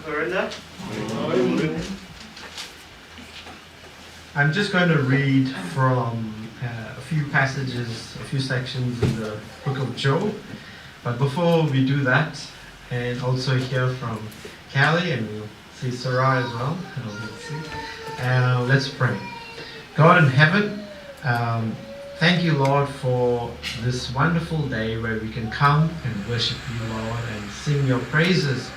Corinda. I'm just going to read from a few passages, a few sections in the book of Job. But before we do that, and also hear from Kaly, and we'll see Serey as well. Let's pray. God in heaven, thank you, Lord, for this wonderful day where we can come and worship you, Lord, and sing your praises,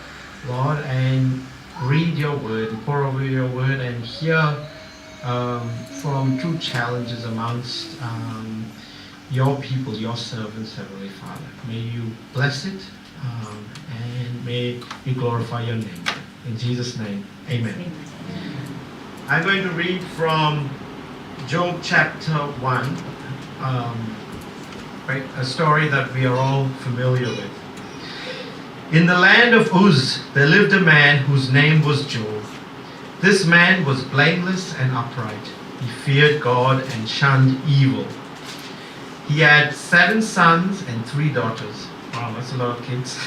Lord, and read your word and pour over your word and hear from true challenges amongst your people, your servants, Heavenly Father. May you bless it and may you glorify your name. In Jesus' name, amen. Amen. I'm going to read from Job chapter 1, a story that we are all familiar with. In the land of Uz, there lived a man whose name was Job. This man was blameless and upright. He feared God and shunned evil. He had 7 sons and 3 daughters. Wow, that's a lot of kids.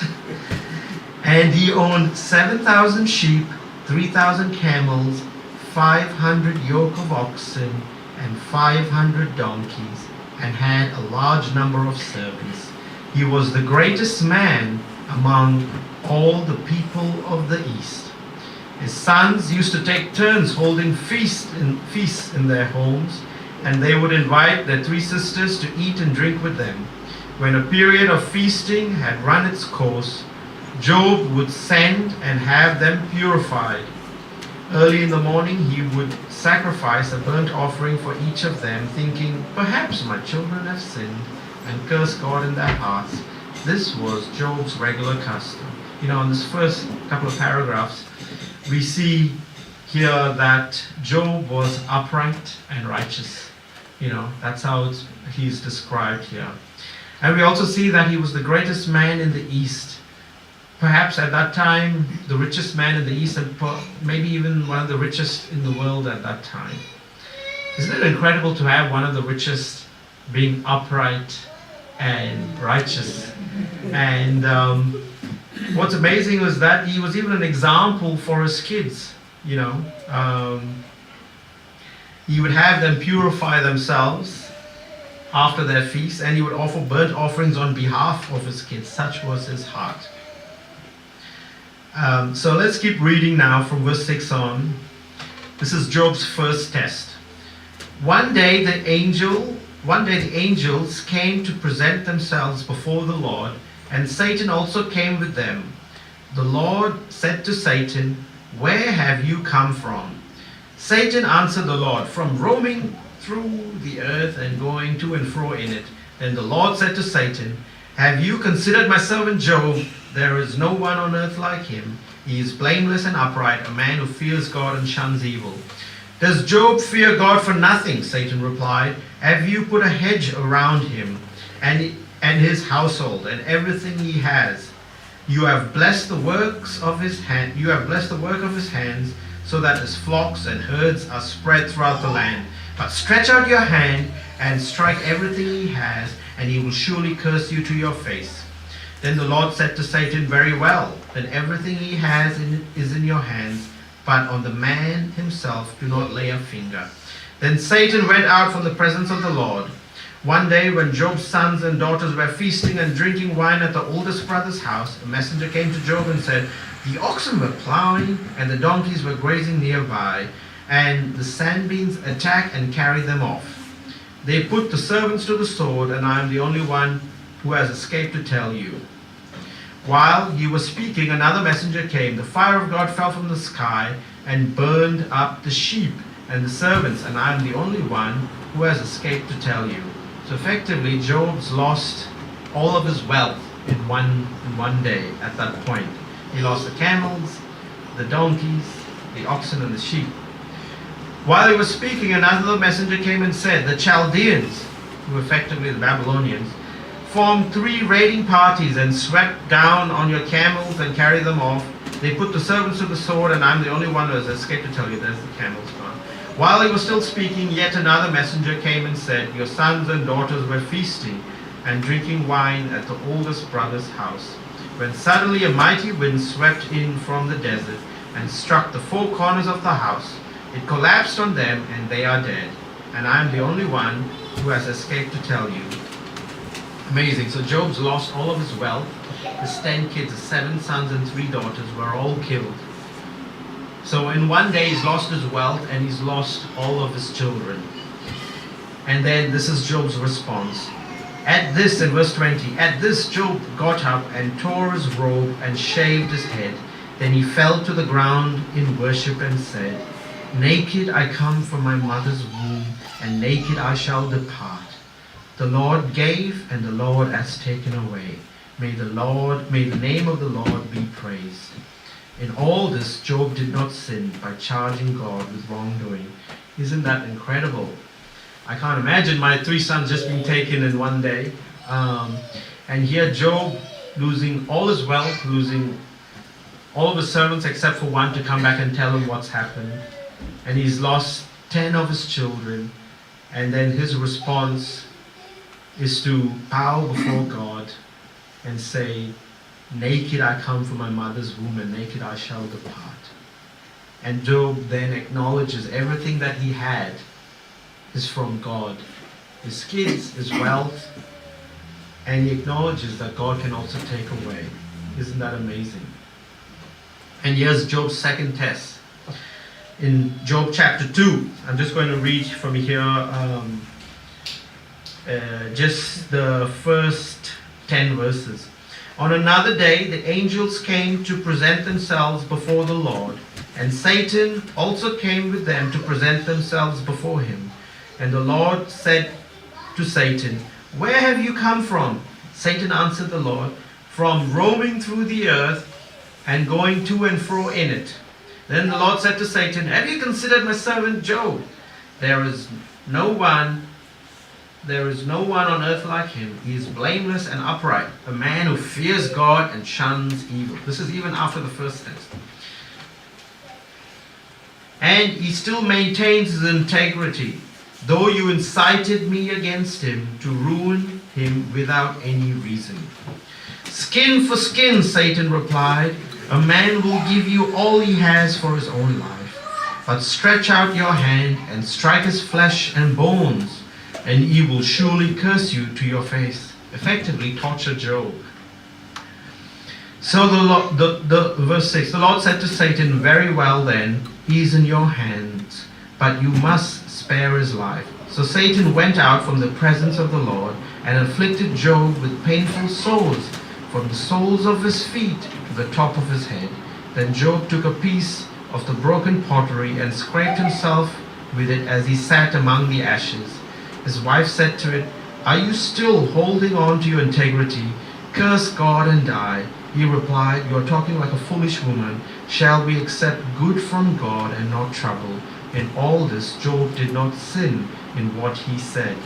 And he owned 7,000 sheep, 3,000 camels, 500 yoke of oxen, and 500 donkeys, and had a large number of servants. He was the greatest man among all the people of the East. His sons used to take turns holding feasts in their homes, and they would invite their 3 sisters to eat and drink with them. When a period of feasting had run its course, Job would send and have them purified. Early in the morning he would sacrifice a burnt offering for each of them, thinking, perhaps my children have sinned, and curse God in their hearts. This was Job's regular custom. In this first couple of paragraphs, we see here that Job was upright and righteous. That's how he's described here. And we also see that he was the greatest man in the East. Perhaps at that time, the richest man in the East, and maybe even one of the richest in the world at that time. Isn't it incredible to have one of the richest being upright and righteous? And what's amazing was that he was even an example for his kids. He would have them purify themselves after their feast, and he would offer burnt offerings on behalf of his kids. Such was his heart. So let's keep reading now from verse 6 on. This is Job's first test. One day the angels came to present themselves before the Lord, and Satan also came with them. The Lord said to Satan, "Where have you come from?" Satan answered the Lord, "From roaming through the earth and going to and fro in it." Then the Lord said to Satan, "Have you considered my servant Job? There is no one on earth like him. He is blameless and upright, a man who fears God and shuns evil." "Does Job fear God for nothing?" Satan replied. "Have you put a hedge around him and his household and everything he has? You have blessed the works of his hand. You have blessed the work of his hands, so that his flocks and herds are spread throughout the land. But stretch out your hand and strike everything he has, and he will surely curse you to your face." Then the Lord said to Satan, "Very well, then everything he has is in your hands, but on the man himself do not lay a finger." Then Satan went out from the presence of the Lord. One day when Job's sons and daughters were feasting and drinking wine at the oldest brother's house, a messenger came to Job and said, "The oxen were plowing and the donkeys were grazing nearby, and the sandbeans attack and carry them off. They put the servants to the sword, and I am the only one who has escaped to tell you." While he was speaking, another messenger came. The fire of God fell from the sky and burned up the sheep and the servants, and I am the only one who has escaped to tell you. So effectively, Job's lost all of his wealth in one day at that point. He lost the camels, the donkeys, the oxen, and the sheep. While he was speaking, another messenger came and said, "The Chaldeans," who effectively the Babylonians, "formed 3 raiding parties and swept down on your camels and carried them off. They put the servants to the sword, and I'm the only one who has escaped to tell you." There's the camels gone. While he was still speaking, yet another messenger came and said, "Your sons and daughters were feasting and drinking wine at the oldest brother's house, when suddenly a mighty wind swept in from the desert. and struck the four corners of the house. It collapsed on them, and they are dead. And I am the only one who has escaped to tell you." Amazing. So Job's lost all of his wealth. His 10 kids, his 7 sons and 3 daughters were all killed. So in one day he's lost his wealth and he's lost all of his children. And then this is Job's response. At this, in verse 20, at this Job got up and tore his robe and shaved his head. Then he fell to the ground in worship and said, "Naked I come from my mother's womb, and naked I shall depart. The Lord gave, and the Lord has taken away. May the name of the Lord be praised." In all this, Job did not sin by charging God with wrongdoing. Isn't that incredible? I can't imagine my 3 sons just being taken in one day. And here Job losing all his wealth, losing all of his servants except for one to come back and tell him what's happened. And he's lost 10 of his children. And then his response is to bow before God and say, "Naked I come from my mother's womb, and naked I shall depart." And Job then acknowledges everything that he had is from God. His kids, his wealth, and he acknowledges that God can also take away. Isn't that amazing? And here's Job's second test. In Job chapter 2, I'm just going to read from here just the first 10 verses. On another day, the angels came to present themselves before the Lord, and Satan also came with them to present themselves before him. And the Lord said to Satan, "Where have you come from?" Satan answered the Lord, "From roaming through the earth and going to and fro in it." Then the Lord said to Satan, "Have you considered my servant Job? There is no one on earth like him. He is blameless and upright, a man who fears God and shuns evil." This is even after the first test. "And he still maintains his integrity, though you incited me against him to ruin him without any reason." "Skin for skin," Satan replied. "A man will give you all he has for his own life. But stretch out your hand and strike his flesh and bones, and he will surely curse you to your face." Effectively torture Job. So verse 6, the Lord said to Satan, "Very well then, he is in your hands, but you must spare his life." So Satan went out from the presence of the Lord and afflicted Job with painful sores from the soles of his feet to the top of his head. Then Job took a piece of the broken pottery and scraped himself with it as he sat among the ashes. His wife said to it, "Are you still holding on to your integrity? Curse God and die." He replied, "You are talking like a foolish woman. Shall we accept good from God and not trouble?" In all this, Job did not sin in what he said.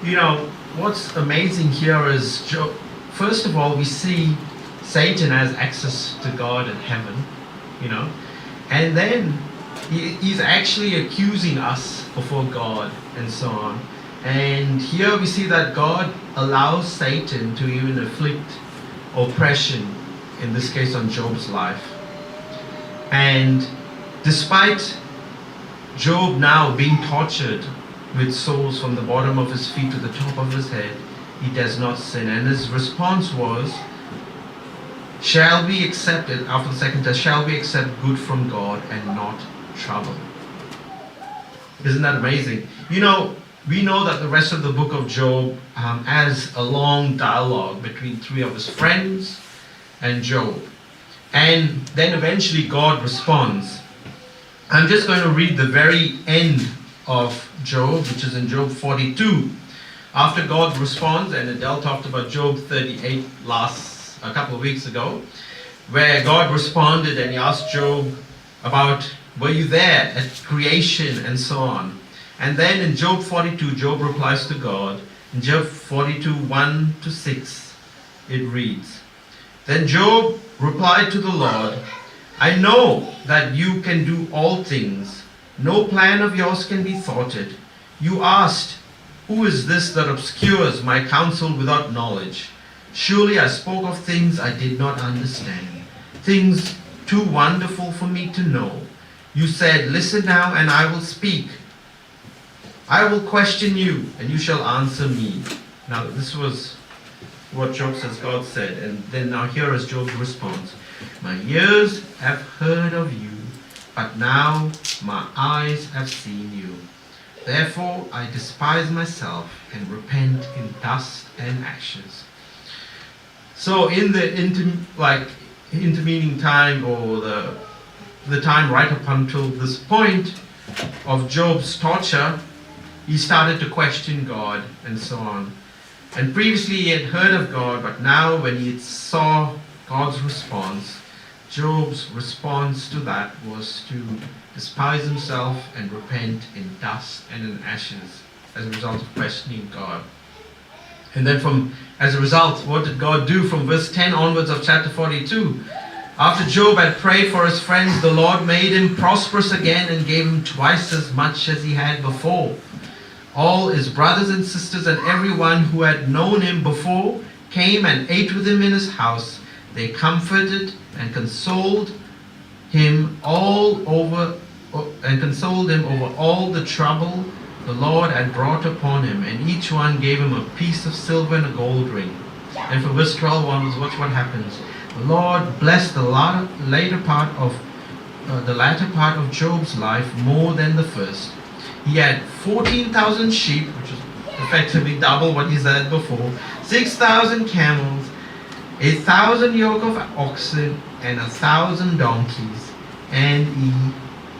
You know, what's amazing here is, Job, first of all, we see Satan has access to God in heaven, and then he's actually accusing us before God and so on. And here we see that God allows Satan to even inflict oppression, in this case on Job's life. And despite Job now being tortured with sores from the bottom of his feet to the top of his head, he does not sin. And his response was, shall we accept it, after the second test, shall we accept good from God and not trouble? Isn't that amazing? We know that the rest of the book of Job has a long dialogue between 3 of his friends and Job. And then eventually God responds. I'm just going to read the very end of Job, which is in Job 42. After God responds, and Adele talked about Job 38 a couple of weeks ago, where God responded and he asked Job about, were you there at creation and so on. And then in Job 42, Job replies to God. In Job 42, 1-6, it reads, Then Job replied to the Lord, I know that you can do all things. No plan of yours can be thwarted. You asked, who is this that obscures my counsel without knowledge? Surely I spoke of things I did not understand, things too wonderful for me to know. You said, listen now and I will speak. I will question you and you shall answer me. Now this was what Job says God said. And then now here is Job's response. My ears have heard of you, but now my eyes have seen you. Therefore I despise myself and repent in dust and ashes. So in the intervening time, or the time right up until this point of Job's torture, he started to question God and so on. And previously he had heard of God, but now when he saw God's response, Job's response to that was to despise himself and repent in dust and in ashes as a result of questioning God. And then as a result, what did God do from verse 10 onwards of chapter 42? After Job had prayed for his friends, the Lord made him prosperous again and gave him twice as much as he had before. All his brothers and sisters and everyone who had known him before came and ate with him in his house. They comforted and consoled him over all the trouble the Lord had brought upon him, and each one gave him a piece of silver and a gold ring. And for verse 12 onwards, watch what happens. The Lord blessed the latter part of Job's life more than the first. He had 14,000 sheep, which is effectively double what he had before, 6,000 camels, 1,000 yoke of oxen, and 1,000 donkeys. And he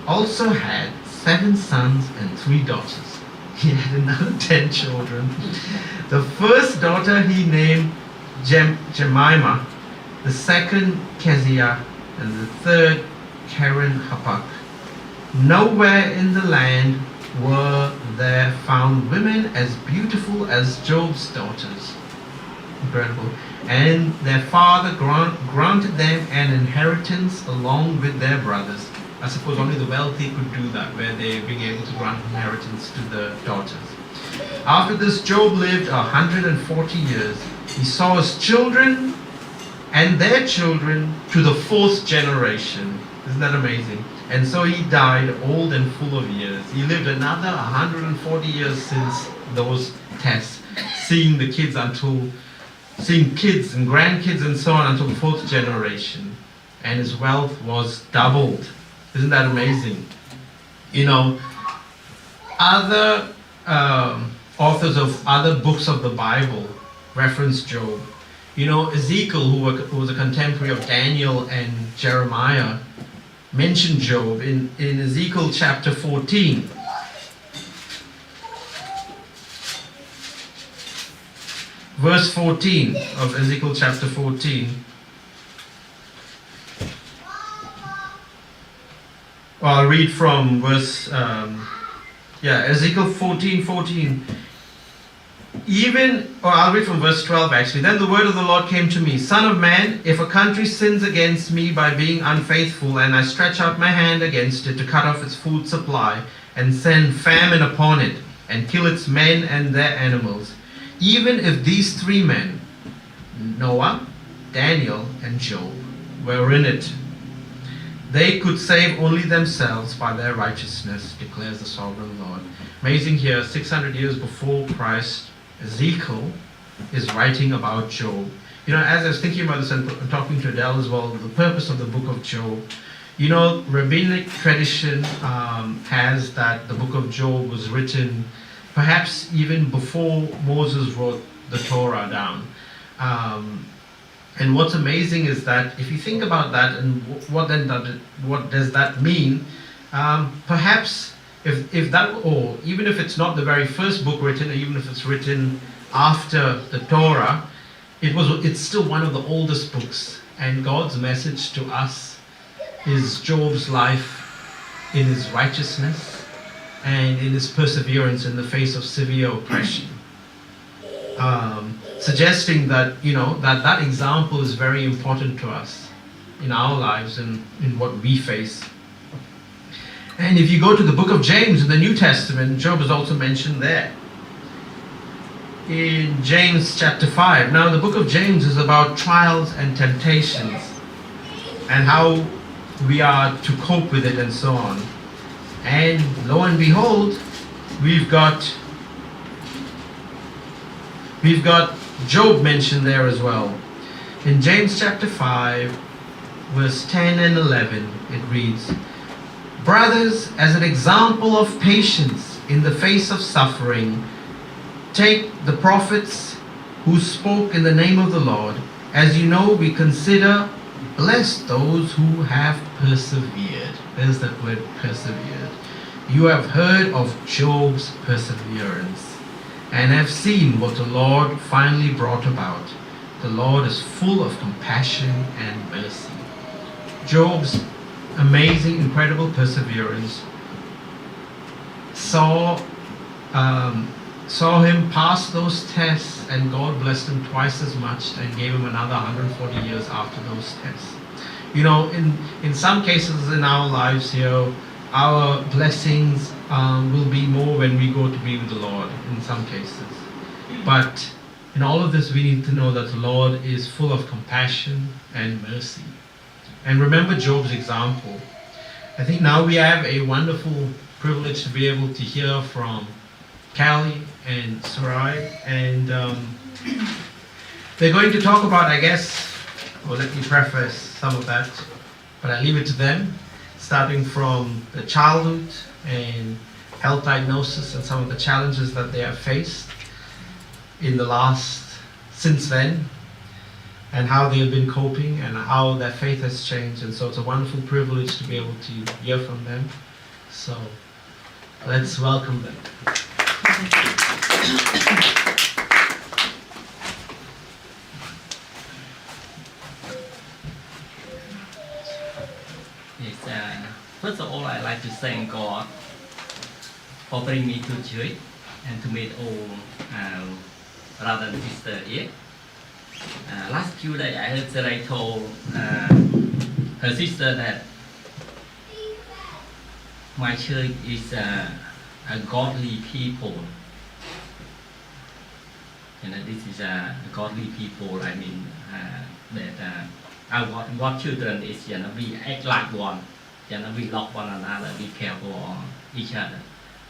also had 7 sons and 3 daughters. He had another 10 children. The first daughter he named Jemimah, the second Keziah, and the third Karen Hapuk. Nowhere in the land were there found women as beautiful as Job's daughters. Incredible. And their father granted them an inheritance along with their brothers. I suppose only the wealthy could do that, where they being able to grant inheritance to the daughters. After this, Job lived 140 years. He saw his children and their children to the 4th generation. Isn't that amazing? And so he died old and full of years. He lived another 140 years since those tests, seeing kids and grandkids and so on until the 4th generation. And his wealth was doubled. Isn't that amazing? You know, other authors of other books of the Bible reference Job. You know, Ezekiel, who was a contemporary of Daniel and Jeremiah, mentioned Job in Ezekiel chapter 14. Verse 14 of Ezekiel chapter 14. Well, I'll read from verse, Ezekiel 14:14. I'll read from verse 12 actually. Then the word of the Lord came to me, Son of man, if a country sins against me by being unfaithful, and I stretch out my hand against it to cut off its food supply, and send famine upon it, and kill its men and their animals, even if these 3 men, Noah, Daniel, and Job, were in it, they could save only themselves by their righteousness, declares the sovereign Lord. Amazing here, 600 years before Christ, Ezekiel is writing about Job. You know, as I was thinking about this and talking to Adele as well, the purpose of the book of Job, you know, rabbinic tradition has that the book of Job was written perhaps even before Moses wrote the Torah down. And what's amazing is that if you think about that and what does that mean, perhaps if that, or even if it's not the very first book written, or even if it's written after the Torah, it's still one of the oldest books. And God's message to us is Job's life in his righteousness and in his perseverance in the face of severe oppression. Suggesting that, you know, that example is very important to us in our lives and in what we face. And if you go to the book of James in the New Testament, Job is also mentioned there. In James chapter 5. Now the book of James is about trials and temptations, and how we are to cope with it and so on. And lo and behold, we've got Job mentioned there as well. In James chapter 5, verse 10 and 11, it reads, "Brothers, as an example of patience in the face of suffering, take the prophets who spoke in the name of the Lord. As you know, we consider blessed those who have persevered." There's that word, persevered. "You have heard of Job's perseverance and have seen what the Lord finally brought about. The Lord is full of compassion and mercy." Job's amazing, incredible perseverance saw him pass those tests, and God blessed him twice as much and gave him another 140 years after those tests. You know, in some cases in our lives here, our blessings will be more when we go to be with the Lord in some cases. But in all of this, we need to know that the Lord is full of compassion and mercy. And remember Job's example. I think now we have a wonderful privilege to be able to hear from Kaly and Serey, and they're going to talk about, I guess, or let me preface some of that, but I leave it to them, starting from the childhood and health diagnosis and some of the challenges that they have faced since then, and how they have been coping and how their faith has changed. And so it's a wonderful privilege to be able to hear from them. So let's welcome them. Yes, first of all, I'd like to thank God for bringing me to church and to meet all brothers and sisters here. Last Tuesday, I heard Serey told her sister that my church is a godly people. And this is a godly people. I mean that our God children is we act like one. We love one another. We care for each other.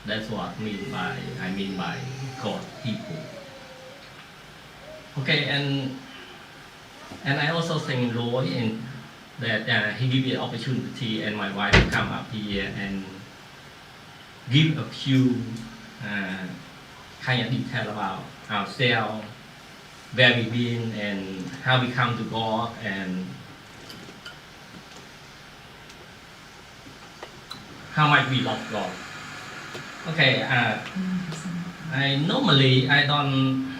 That's what I mean by God people. Okay, and I also thank Lloyd and that he gave me the opportunity and my wife to come up here and give a few kind of detail about ourselves, where we've been and how we come to God and how much we love God. Okay, I don't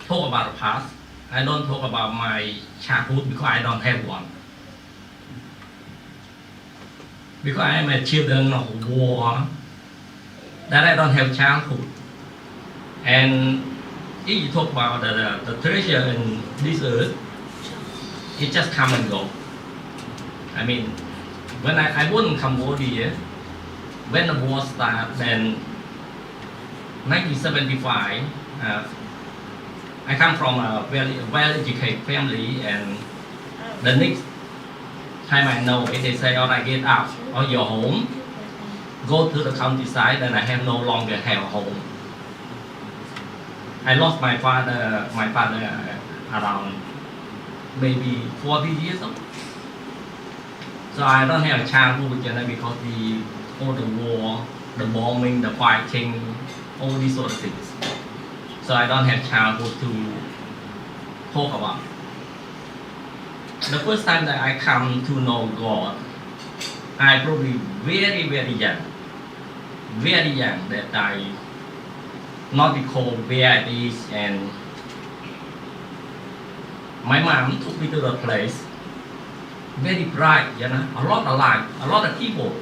talk about the past. I don't talk about my childhood because I don't have one. Because I am a children of war, that I don't have childhood. And if you talk about the treasure in this earth, it just come and go. I mean, when I was in Cambodia, when the war started, then 1975, I come from a very well-educated family, and the next time I know it, they say, "All right, get out of your home, go to the countryside," and I have no longer have a home. I lost my father around maybe 40 years old. So I don't have a childhood, because all the war, the bombing, the fighting, all these sort of things. So I don't have childhood to talk about. The first time that I come to know God, I probably very, very young. Very young, that I not recall where it is, and my mom took me to the place, very bright, a lot of light, a lot of people.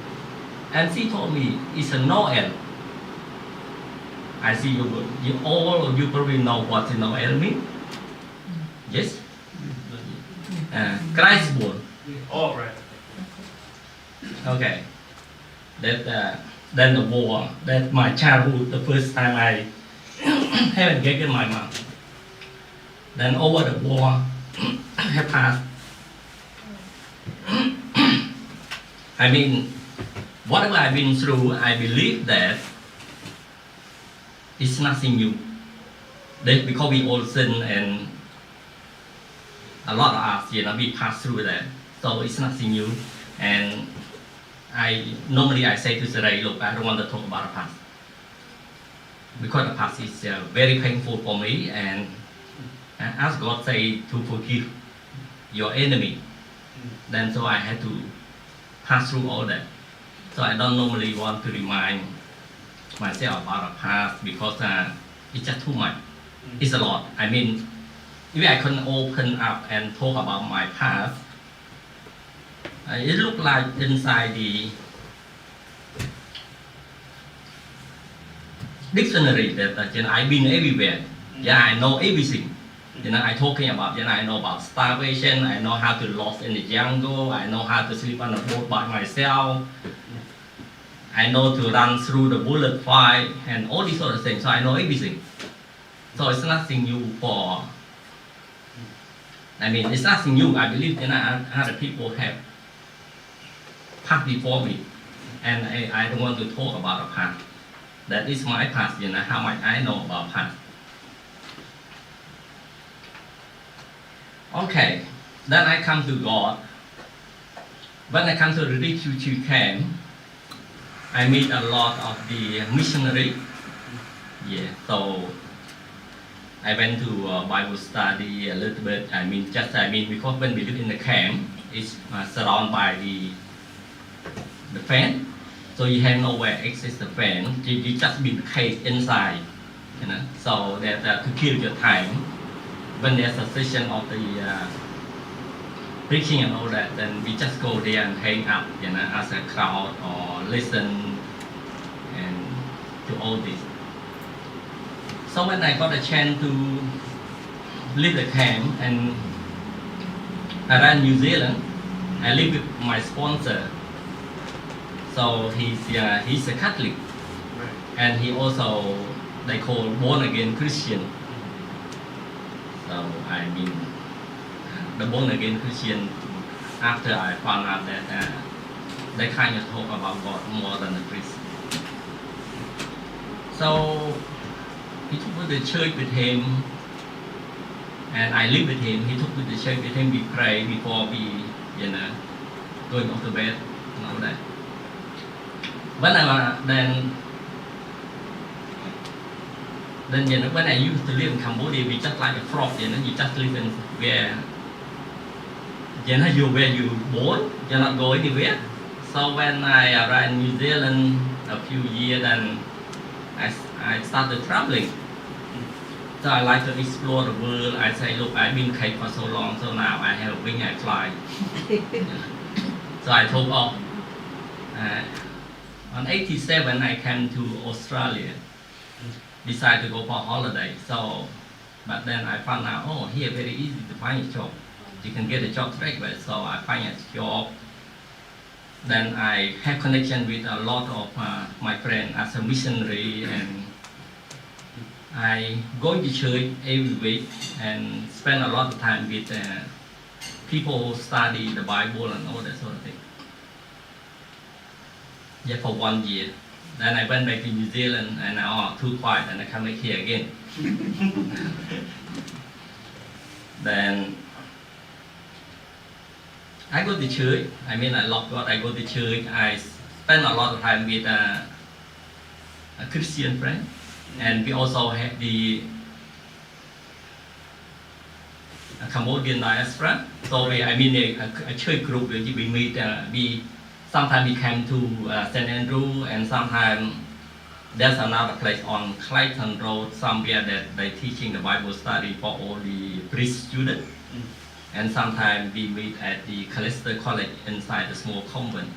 And she told me, it's a Noel. I see all of you probably know what Noel means. Yes? Christ born. All right. Okay. Then the war, that my childhood, the first time I haven't taken my mom. Then over the war have passed. I mean, whatever I've been through, I believe that it's nothing new. Because we all sin and a lot of us, we pass through that. So it's nothing new. And normally I say to Serey, look, I don't want to talk about the past. Because the past is very painful for me, and I ask God say to forgive your enemy. Then so I had to pass through all that. So I don't normally want to remind myself about the past because it's just too much. It's a lot. I mean, if I can open up and talk about my past, it looked like inside the dictionary that I've been everywhere. I know everything. I talking about, I know about starvation, I know how to lost in the jungle, I know how to sleep on a boat by myself, I know to run through the bullet fight and all these sort of things. So I know everything. So it's nothing new it's nothing new. I believe other people have passed before me, and I don't want to talk about the past. That is my past, how much I know about past. Okay, then I come to God. When I come to the refugee camp, I meet a lot of the missionary. So I went to Bible study a little bit. Because when we live in the camp, it's surrounded by the fence. So you have nowhere access the fence. You just be caged inside, So that to kill your time. When there's a session of the preaching and all that, then we just go there and hang out, as a crowd or listen and to all this. So when I got a chance to leave the camp and around New Zealand, I live with my sponsor. So he's a Catholic, and he also they call born again Christian. So the born again Christian, after I found out that they kind of talk about God more than the priest. So he took me to the church with him, and I live with him. He took me to the church with him. We pray before we, going off to bed and all that. When I used to live in Cambodia, we just like a frog, you just live in where, where you born, you're not go anywhere. So when I arrived in New Zealand a few years, then I started traveling. So I like to explore the world. I say, look, I've been caged for so long, so now I have a wing, I fly. So I took off. On 87, I came to Australia. Decided to go for a holiday. But then I found out, here very easy to find a job. You can get a job straight away. So I find a job. Then I have connection with a lot of my friends as a missionary, and I go to church every week and spend a lot of time with people who study the Bible and all that sort of thing. For 1 year. Then I went back to New Zealand and too quiet, and I come back here again. Then I go to church. I love God. I go to church. I spend a lot of time with a Christian friend, and we also have the Cambodian diaspora. So a church group where we meet. Sometimes we came to St. Andrew, and sometimes there's another place on Clayton Road somewhere that they're teaching the Bible study for all the priest students. And sometimes we meet at the Kaly College inside the small convent.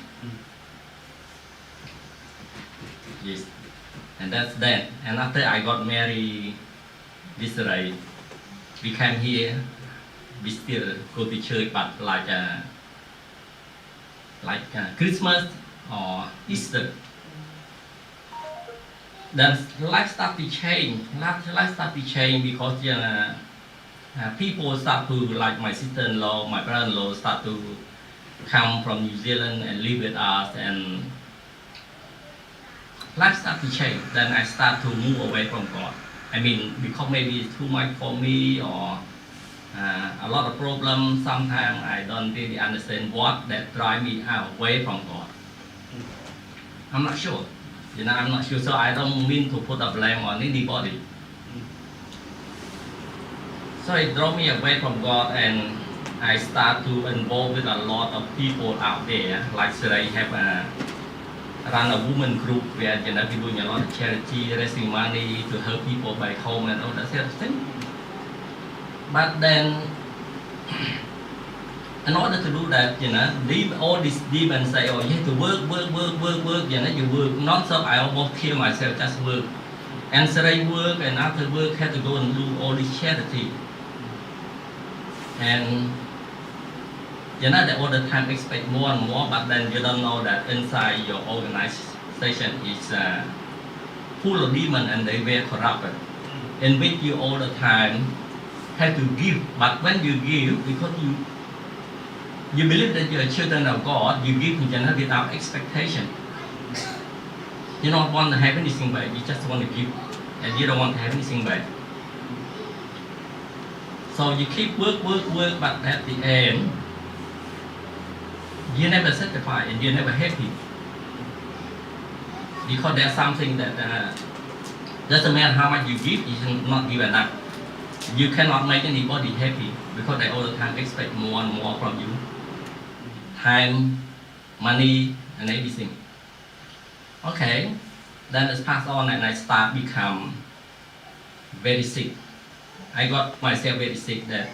Yes, and that's that. And after I got married, Serey, we came here. We still go to church, but like Christmas or Easter. Then life start to change. Life start to change because people start to, like my sister-in-law, my brother-in-law, start to come from New Zealand and live with us, and life start to change. Then I start to move away from God. I mean, because maybe it's too much for me, or a lot of problems. Sometimes I don't really understand what that drive me away from God. I'm not sure. I'm not sure. So I don't mean to put a blame on anybody. So it drove me away from God, and I start to involve with a lot of people out there. Like Serey have run a woman group where we're doing a lot of charity, raising money to help people back home and all that sort of thing. But then, in order to do that, leave all these demons say, oh, you have to work, you work. Non-stop, I almost kill myself, just work. And Serey work, and after work, had to go and do all this charity. And they all the time expect more and more, but then you don't know that inside your organization is full of demons and they were corrupted. In which you all the time have to give, but when you give, because you believe that you're children of God, you give without expectation. You don't want to have anything back, you just want to give, and you don't want to have anything back. So you keep work, but at the end, you're never satisfied and you're never happy. Because there's something that doesn't matter how much you give, you should not give enough. You cannot make anybody happy because they all the time expect more and more from you. Time, money, and everything. Okay, then it's passed on and I start become very sick. I got myself very sick that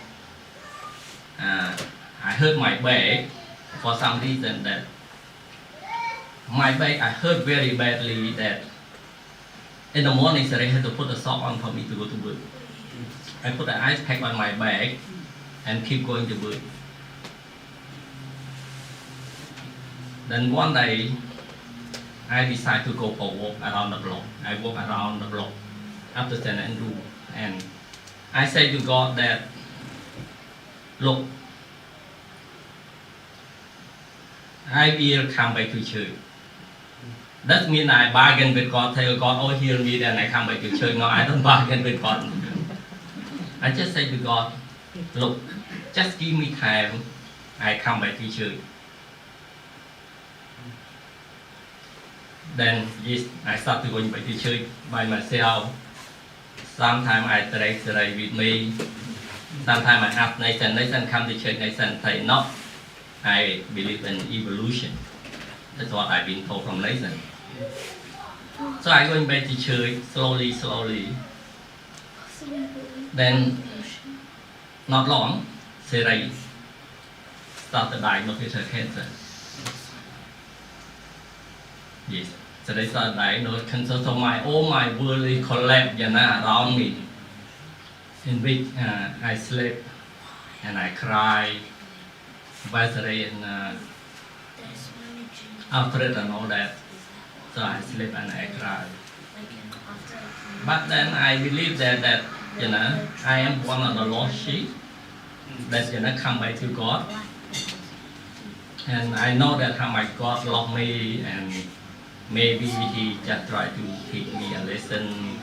I hurt my back for some reason that my back I hurt very badly that in the morning I had to put a sock on for me to go to work. I put an ice pack on my back and keep going to work. Then one day I decided to go for a walk around the block. I walk around the block after St. Andrew, and I say to God that, look, I will come back to church. That means I bargain with God, tell God, oh, heal me, then I come back to church. No, I don't bargain with God. I just say to God, look, just give me time, I come back to church. Then yes, I start going back to church by myself. Sometimes I take Serey with me. Sometimes I ask Nathan come to church. Nathan say no, I believe in evolution. That's what I've been told from Nathan. So I going back to church slowly. Then not long, Serey started diagnosed with cancer. Yes. So they started diagnosed cancer. So all my world collapsed around me. In which I slept and I cried, Serey and afraid and all that. So I slept and I cried. But then I believe that I am one of the lost sheep that come back to God. And I know that how my God loved me, and maybe He just tried to teach me a lesson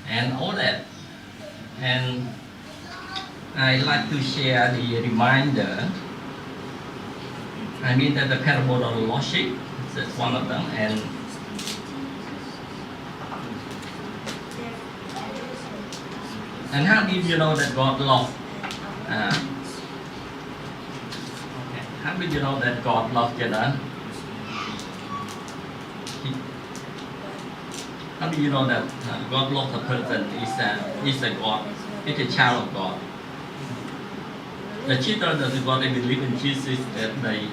and all that. And I like to share the reminder. I mean that the parable of the lost sheep, that's one of them. And how did you know that God loved? How did you know that God loved you? How do you know that God loves a person is a God, is a child of God? The children of God, they believe in Jesus, that they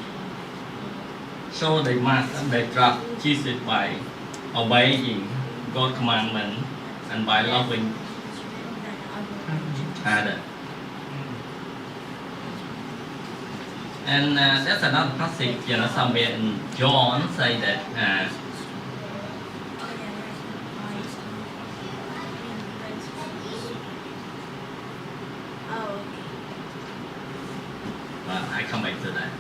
show they must, they trust Jesus by obeying God's commandment and by loving others. And that's another passage, somewhere in John say that I come back to that.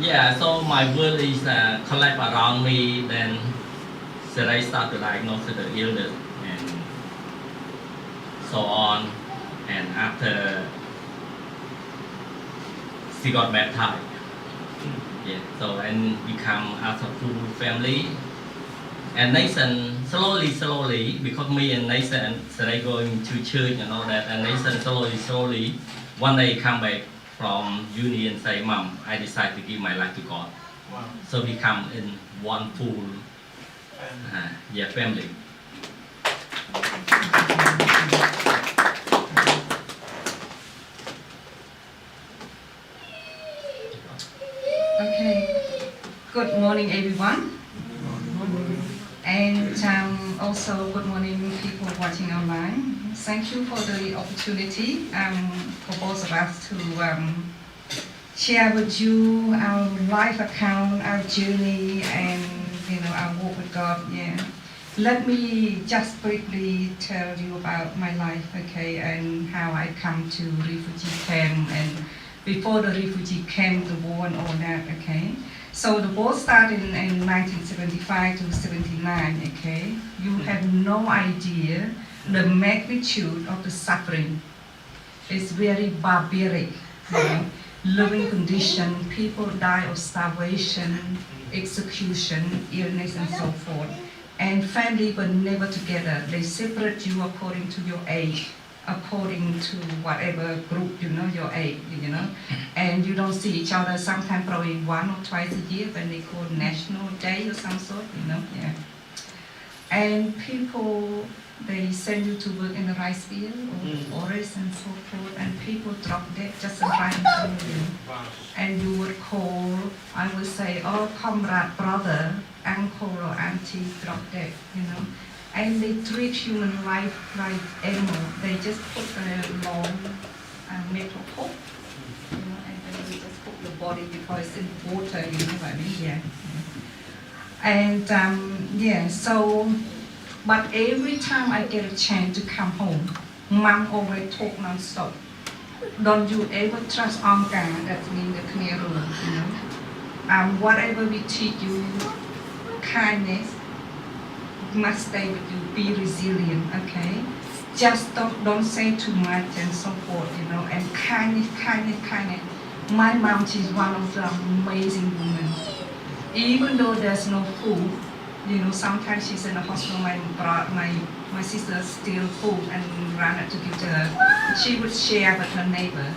Yeah, so my world is collapse around me. Then Serey start to diagnose the illness and so on. And after she got baptized, yeah. So and become as a full family. And Nathan slowly, because me and Nathan Serey going to church and all that, and Nathan slowly, one day come back from uni and say, Mom, I decide to give my life to God. Wow. So we come in one full family. Okay. Good morning, everyone. And also good morning, people watching online. Thank you for the opportunity for both of us to share with you our life account, our journey, and our walk with God. Yeah. Let me just briefly tell you about my life, okay, and how I come to refugee camp, and before the refugee camp, the war and all that, okay. So the war started in 1975 to 79, okay. You have no idea the magnitude of the suffering. It's very barbaric, living condition, people die of starvation, execution, illness, and so forth. And family were never together. They separate you according to your age, according to whatever group, your age, and you don't see each other sometimes probably 1 or twice a year when they call National Day or some sort, yeah. And people, they send you to work in the rice field or forest and so forth, and people drop dead just right in front of you. Wow. And you would call, I would say, oh, comrade, brother, uncle or auntie drop dead, And they treat human life like animal. They just put a long metal hook, and then they just put the body because it's in water, what I mean? Yeah. And so, but every time I get a chance to come home, Mom always talk non-stop. Don't you ever trust Amka, that means the clear rule, whatever we teach you, kindness must stay with you, be resilient, okay? Just don't say too much and so forth, and kindness. My mom, she's one of the amazing women. Even though there's no food, sometimes she's in the hospital, my sister steal food and ran it to give to her. She would share with her neighbor.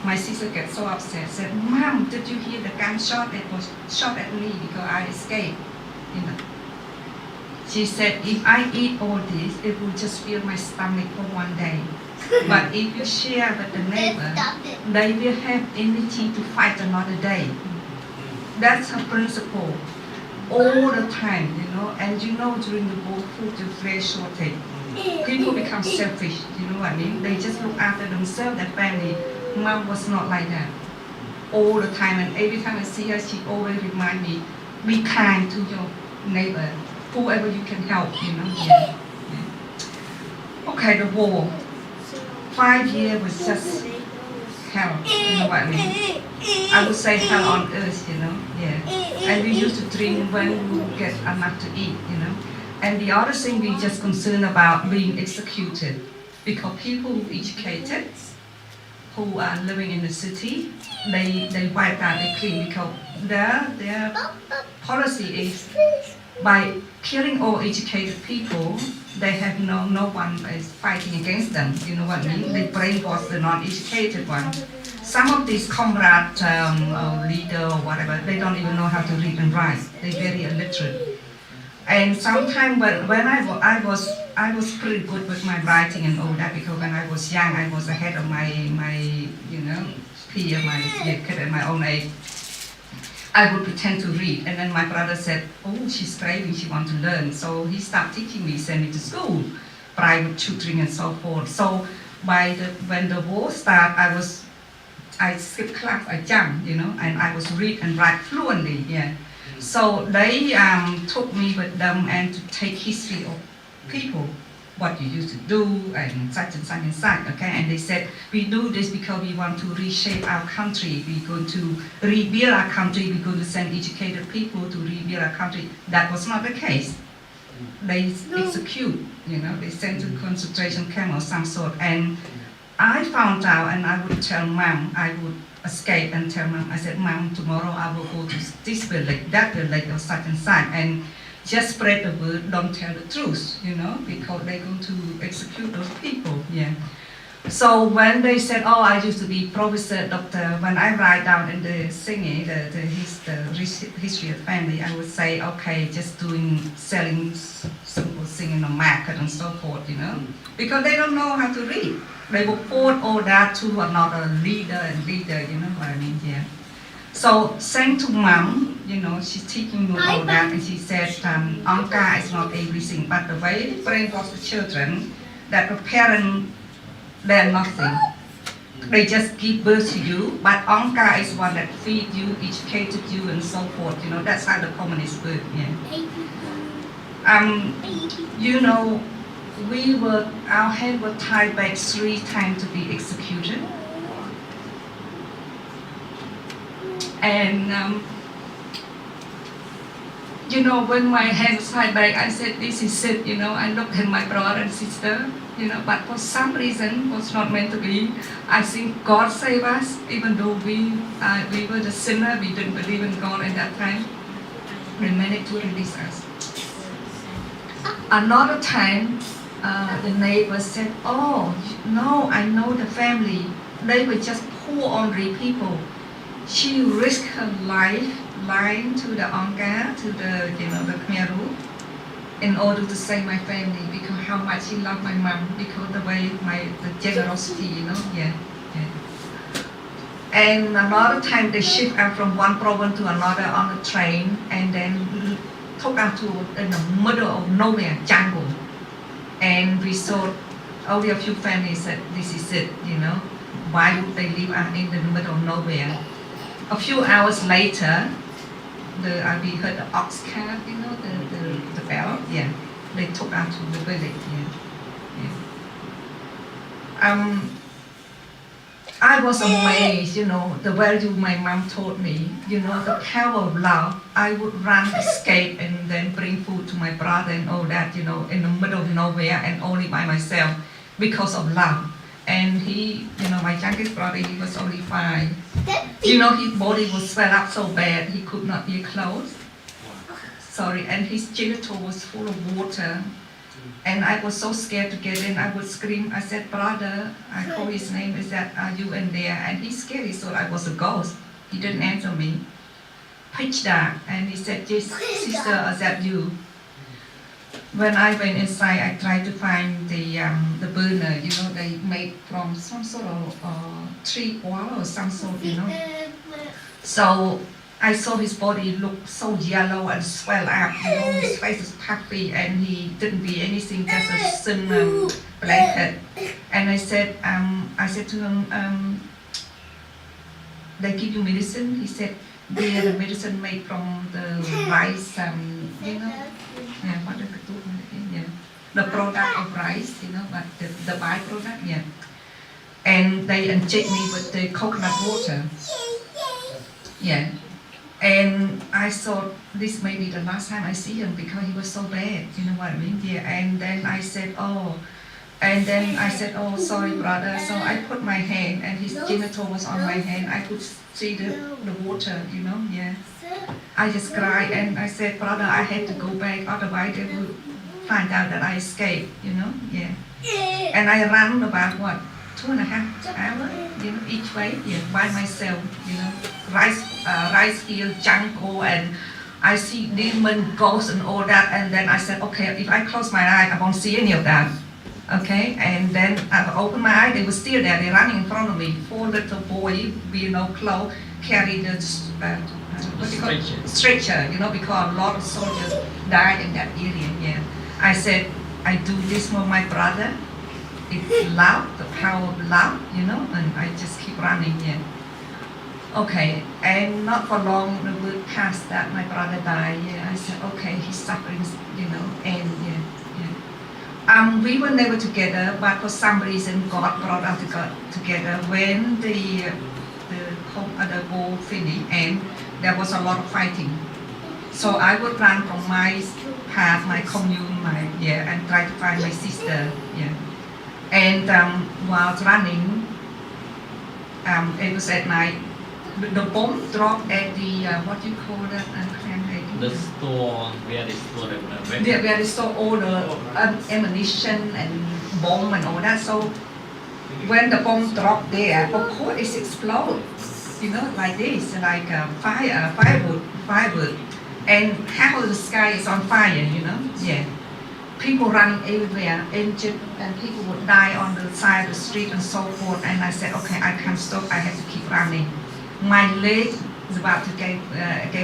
My sister gets so upset, said, Mom, did you hear the gunshot? It was shot at me because I escaped, She said, if I eat all this, it will just fill my stomach for one day. But if you share with the neighbor, they will have energy to fight another day. That's her principle. All the time, and during the war, food is very shortage. People become selfish, what I mean? They just look after themselves, their family. Mom was not like that. All the time, and every time I see her, she always remind me, be kind to your neighbor. Whoever you can help, Yeah. Okay, the war. 5 years was just hell, what I mean? I would say hell on earth, yeah. And we used to drink when we get enough to eat, And the other thing we just concerned about being executed, because people who educated, who are living in the city, they wipe out, they clean, because their policy is by killing all educated people, they have no one is fighting against them, what I mean? They brainwash the non-educated one. Some of these comrade leader or whatever, they don't even know how to read and write. They're very illiterate. And sometimes when I was pretty good with my writing and all that, because when I was young, I was ahead of my peer, my kid at my own age. I would pretend to read, and then my brother said, oh, she's craving, she wants to learn. So he started teaching me, sent me to school, private tutoring and so forth. So when the war started, I skipped class, I jumped, and I was read and write fluently, yeah. So they took me with them and to take history of people. what you used to do and such and such and such, okay? And they said, we do this because we want to reshape our country. We're going to rebuild our country. We're going to send educated people to rebuild our country. That was not the case. They execute, they send to concentration camp or some sort. And I found out, and I would tell mom, I would escape and tell mom, I said, Mom, tomorrow I will go to this village, that village, or such and such. And just spread the word, don't tell the truth, because they're going to execute those people, So when they said, oh, I used to be professor, doctor, when I write down in the singing, the history of family, I would say, okay, just selling simple singing in the market and so forth, because they don't know how to read. They will forward all that to another leader, you know what I mean, So, saying to mom, she's teaching me all that, and she said, Anka is not everything, but the way they brainwash the children, that the parents, they're nothing. They just give birth to you, but Anka is one that feed you, educated you, and so forth. That's how the communists work. Our head were tied back 3 times to be executed. And when my hands tied back, I said, this is it, I looked at my brother and sister, but for some reason, it was not meant to be. I think God saved us, even though we were the sinner, we didn't believe in God at that time. They managed to release us. Another time, the neighbor said, oh, no, I know the family. They were just poor, ordinary people. She risked her life lying to the Anka, to the Khmer Rouge, in order to save my family, because how much she loved my mom, because the way the generosity, And another time they shipped out from one province to another on a train, and then took us to in the middle of nowhere, jungle. And we saw only a few families said, this is it, Why would they leave us in the middle of nowhere? A few hours later, we heard the ox cart, the bell, They took us to the village, I was amazed, the value my mom taught me, the power of love. I would run, escape, and then bring food to my brother and all that, in the middle of nowhere and only by myself because of love. And he, my youngest brother, he was only 5. His body was swelled up so bad he could not wear clothes. Sorry, and his genital was full of water. And I was so scared to get in, I would scream. I said, brother, I called his name, is that, are you in there? And he's scared, he thought I was a ghost. He didn't answer me. Pitch dark, and he said, yes, sister, is that you? When I went inside, I tried to find the burner, they made from some sort of tree oil or some sort, So I saw his body look so yellow and swell up, his face was puffy, and he didn't be anything, just a thin blanket. And I said to him, they give you medicine? He said, yeah, the medicine made from the rice, what is it? The product of rice, but the byproduct, And they inject me with the coconut water. And I thought this may be the last time I see him because he was so bad, you know what I mean? And then I said, oh, sorry, brother. So I put my hand, and his genital was on my hand. I could see the water, I just cried, and I said, brother, I had to go back, otherwise they would find out that I escaped, And I ran about, 2.5 hours, each way, by myself, rice field, jungle, and I see demon, ghosts, and all that. And then I said, okay, if I close my eye, I won't see any of that. Okay, and then I opened my eye, they were still there, they're running in front of me. 4 little boys, with no clothes, carried the stretcher, because a lot of soldiers died in that area. I said, I do this for my brother. It's love, the power of love, and I just keep running. Okay, and not for long, the word passed that my brother died. I said, okay, he's suffering, and We were never together, but for some reason God brought us together when the war finished and there was a lot of fighting. So I would run from my path, my commune, and try to find my sister. And while running, it was at night. The bomb dropped at the what you call that? The store where they store the weapons. Where they store all the ammunition and bomb and all that. So when the bomb dropped there, of course it exploded. Like this, like firewood, and half of the sky is on fire. People running everywhere, injured, and people would die on the side of the street and so forth. And I said, okay, I can't stop. I have to keep running. My leg is about to give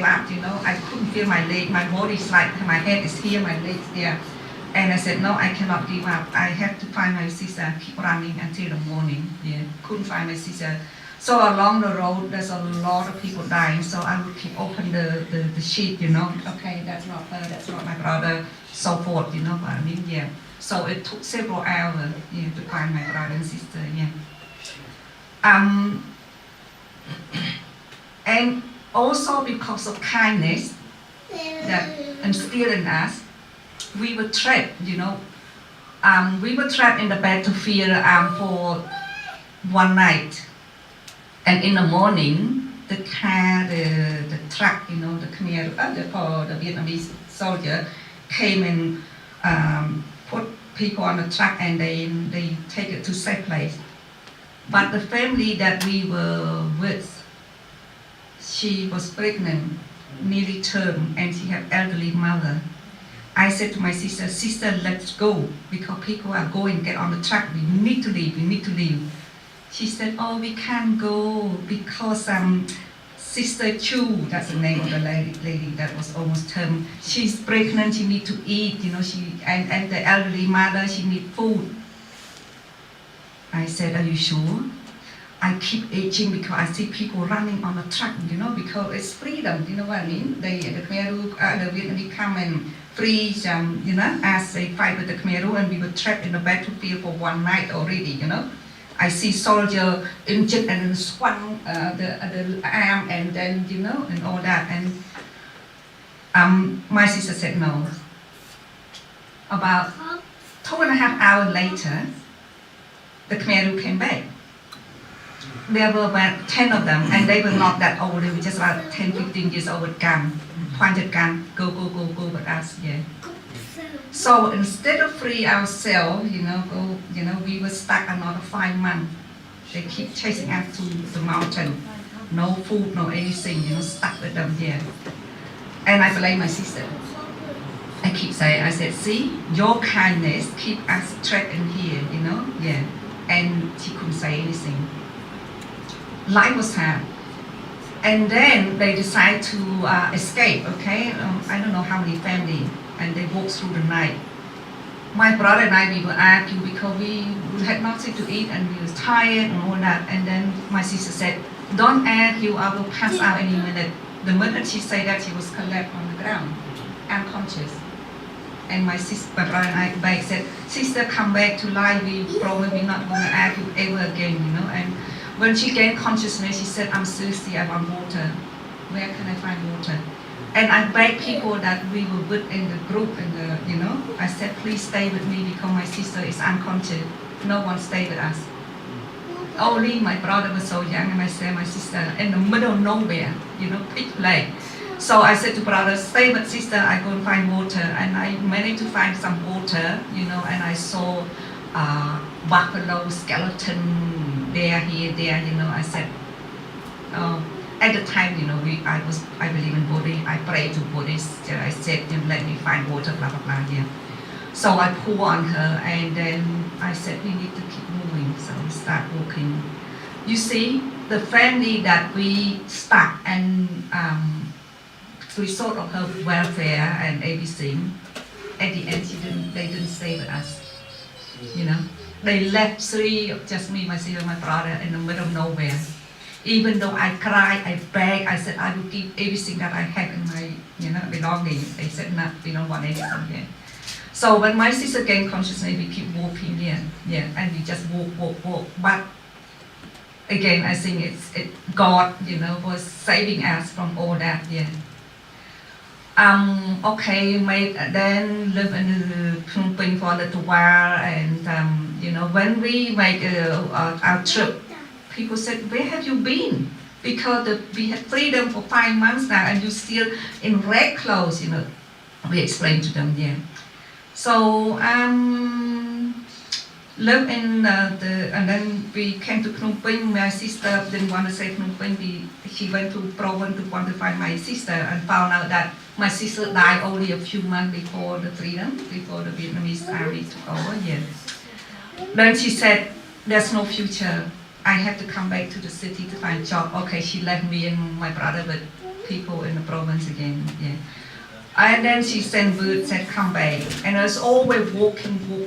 up. I couldn't feel my leg. My body's like, my head is here, my leg's there. And I said, no, I cannot give up. I have to find my sister. Keep running until the morning. Couldn't find my sister. So along the road, there's a lot of people dying. So I would keep open the sheet, Okay, that's not her, that's not my brother, so forth, what I mean, So it took several hours, to find my brother and sister, And also because of kindness that instilled in us, we were trapped, we were trapped in the battlefield for one night. And in the morning, the car, the truck, the Vietnamese soldier came and put people on the truck and they take it to safe place. But the family that we were with, she was pregnant, nearly term, and she had elderly mother. I said to my sister, let's go, because people are going, get on the truck, we need to leave. She said, oh, we can't go because Sister Chu, that's the name of the lady that was almost term, she's pregnant, she need to eat, and the elderly mother, she need food. I said, are you sure? I keep itching because I see people running on the truck, because it's freedom, you know what I mean? The Vietnamese come and freeze, as they fight with the Khmer Rouge, and we were trapped in the battlefield for one night already, I see soldier injured and swung the arm and then, and all that. And my sister said no. About 2.5 hours later, the Khmer Rouge came back. There were about 10 of them, and they were not that old. They were just about 10, 15 years old with gun, pointed gun, go with us, So instead of free ourselves, we were stuck another 5 months. They keep chasing us to the mountain. No food, no anything, stuck with them there. And I blame my sister. I keep saying, I said, see, your kindness keep us trapped in here, And she couldn't say anything. Life was hard. And then they decided to escape, okay? I don't know how many families. And they walked through the night. My brother and I, we were arguing because we had nothing to eat and we were tired and all that. And then my sister said, don't argue, I will pass out any minute. The minute she said that, she was collapsed on the ground, unconscious. And my brother and I said, sister, come back to life, we probably not going to argue ever again, And when she gained consciousness, she said, I'm thirsty, I want water. Where can I find water? And I begged people that we were with in the group, I said, please stay with me because my sister is unconscious. No one stayed with us. Only my brother was so young and myself, my sister, in the middle of nowhere, pitch black. So I said to brother, stay with sister, I go and find water. And I managed to find some water, and I saw buffalo skeleton there, here, there, I said, oh. At the time, I believe in Buddhism. I prayed to Buddhists. I said, let me find water, blah, blah, blah, So I pulled on her, and then I said, we need to keep moving. So we start walking. You see, the family that we stuck and we thought of her welfare and everything. At the end, they didn't stay with us. They left 3, just me, my sister, my brother, in the middle of nowhere. Even though I cried, I begged, I said I would give everything that I had in my, belongings. They said, no, we don't want anything here. So when my sister gained consciousness, we keep walking, and we just walk. But again, I think God, was saving us from all that, Okay, then live in Phnom Penh for a little while, and when we make our trip, people said, "Where have you been?" Because we had freedom for 5 months now, and you're still in red clothes, We explained to them, So live in and then we came to Phnom Penh. My sister didn't want to say Phnom Penh. She went to province to want to find my sister and found out that my sister died only a few months before the freedom, before the Vietnamese army took over. Then she said, "There's no future. I have to come back to the city to find a job." Okay, she left me and my brother with people in the province again. And then she sent word, said, "Come back." And I was always walking, you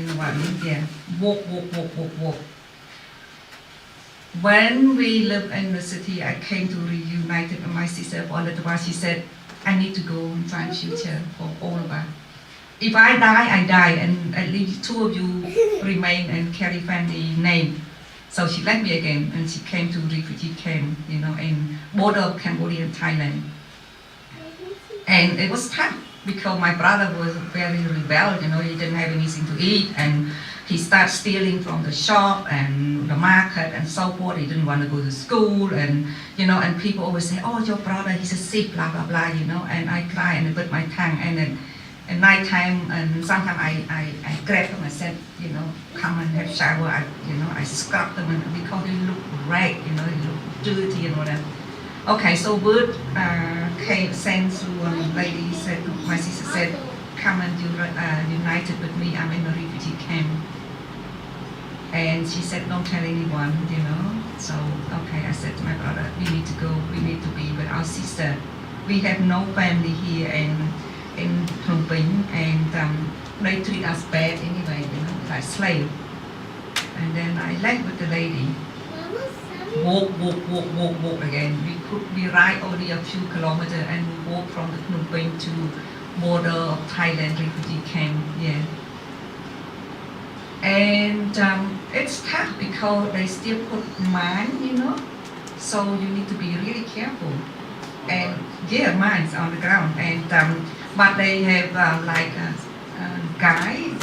know what I mean? Walk. When we lived in the city, I came to reunited with my sister for a little while. She said, "I need to go and find future for all of us. If I die, I die, and at least 2 of you remain and carry family name." So she left me again, and she came to refugee camp, in border of Cambodia and Thailand. And it was tough because my brother was very rebel, he didn't have anything to eat, and he started stealing from the shop and the market and so forth. He didn't want to go to school, and and people always say, "Oh, your brother, he's a sick, blah blah blah," and I cry and I bit my tongue, and then at night time, and sometimes I grab them and said, "Come and have shower." I scrub them because they look red, they look dirty and whatever. Okay, so word sent to lady said, my sister said, "Come and united with me. I'm in a refugee camp." And she said, "Don't tell anyone, So okay, I said to my brother, "We need to go. We need to be with our sister. We have no family here in Phnom Penh, and they treat us bad anyway, like slave." And then I left with the lady. Walk again. We ride only a few kilometers and walk from the Phnom Penh to border of Thailand refugee camp. And it's tough because they still put mine, so you need to be really careful. And mines on the ground. And but they have like a guide,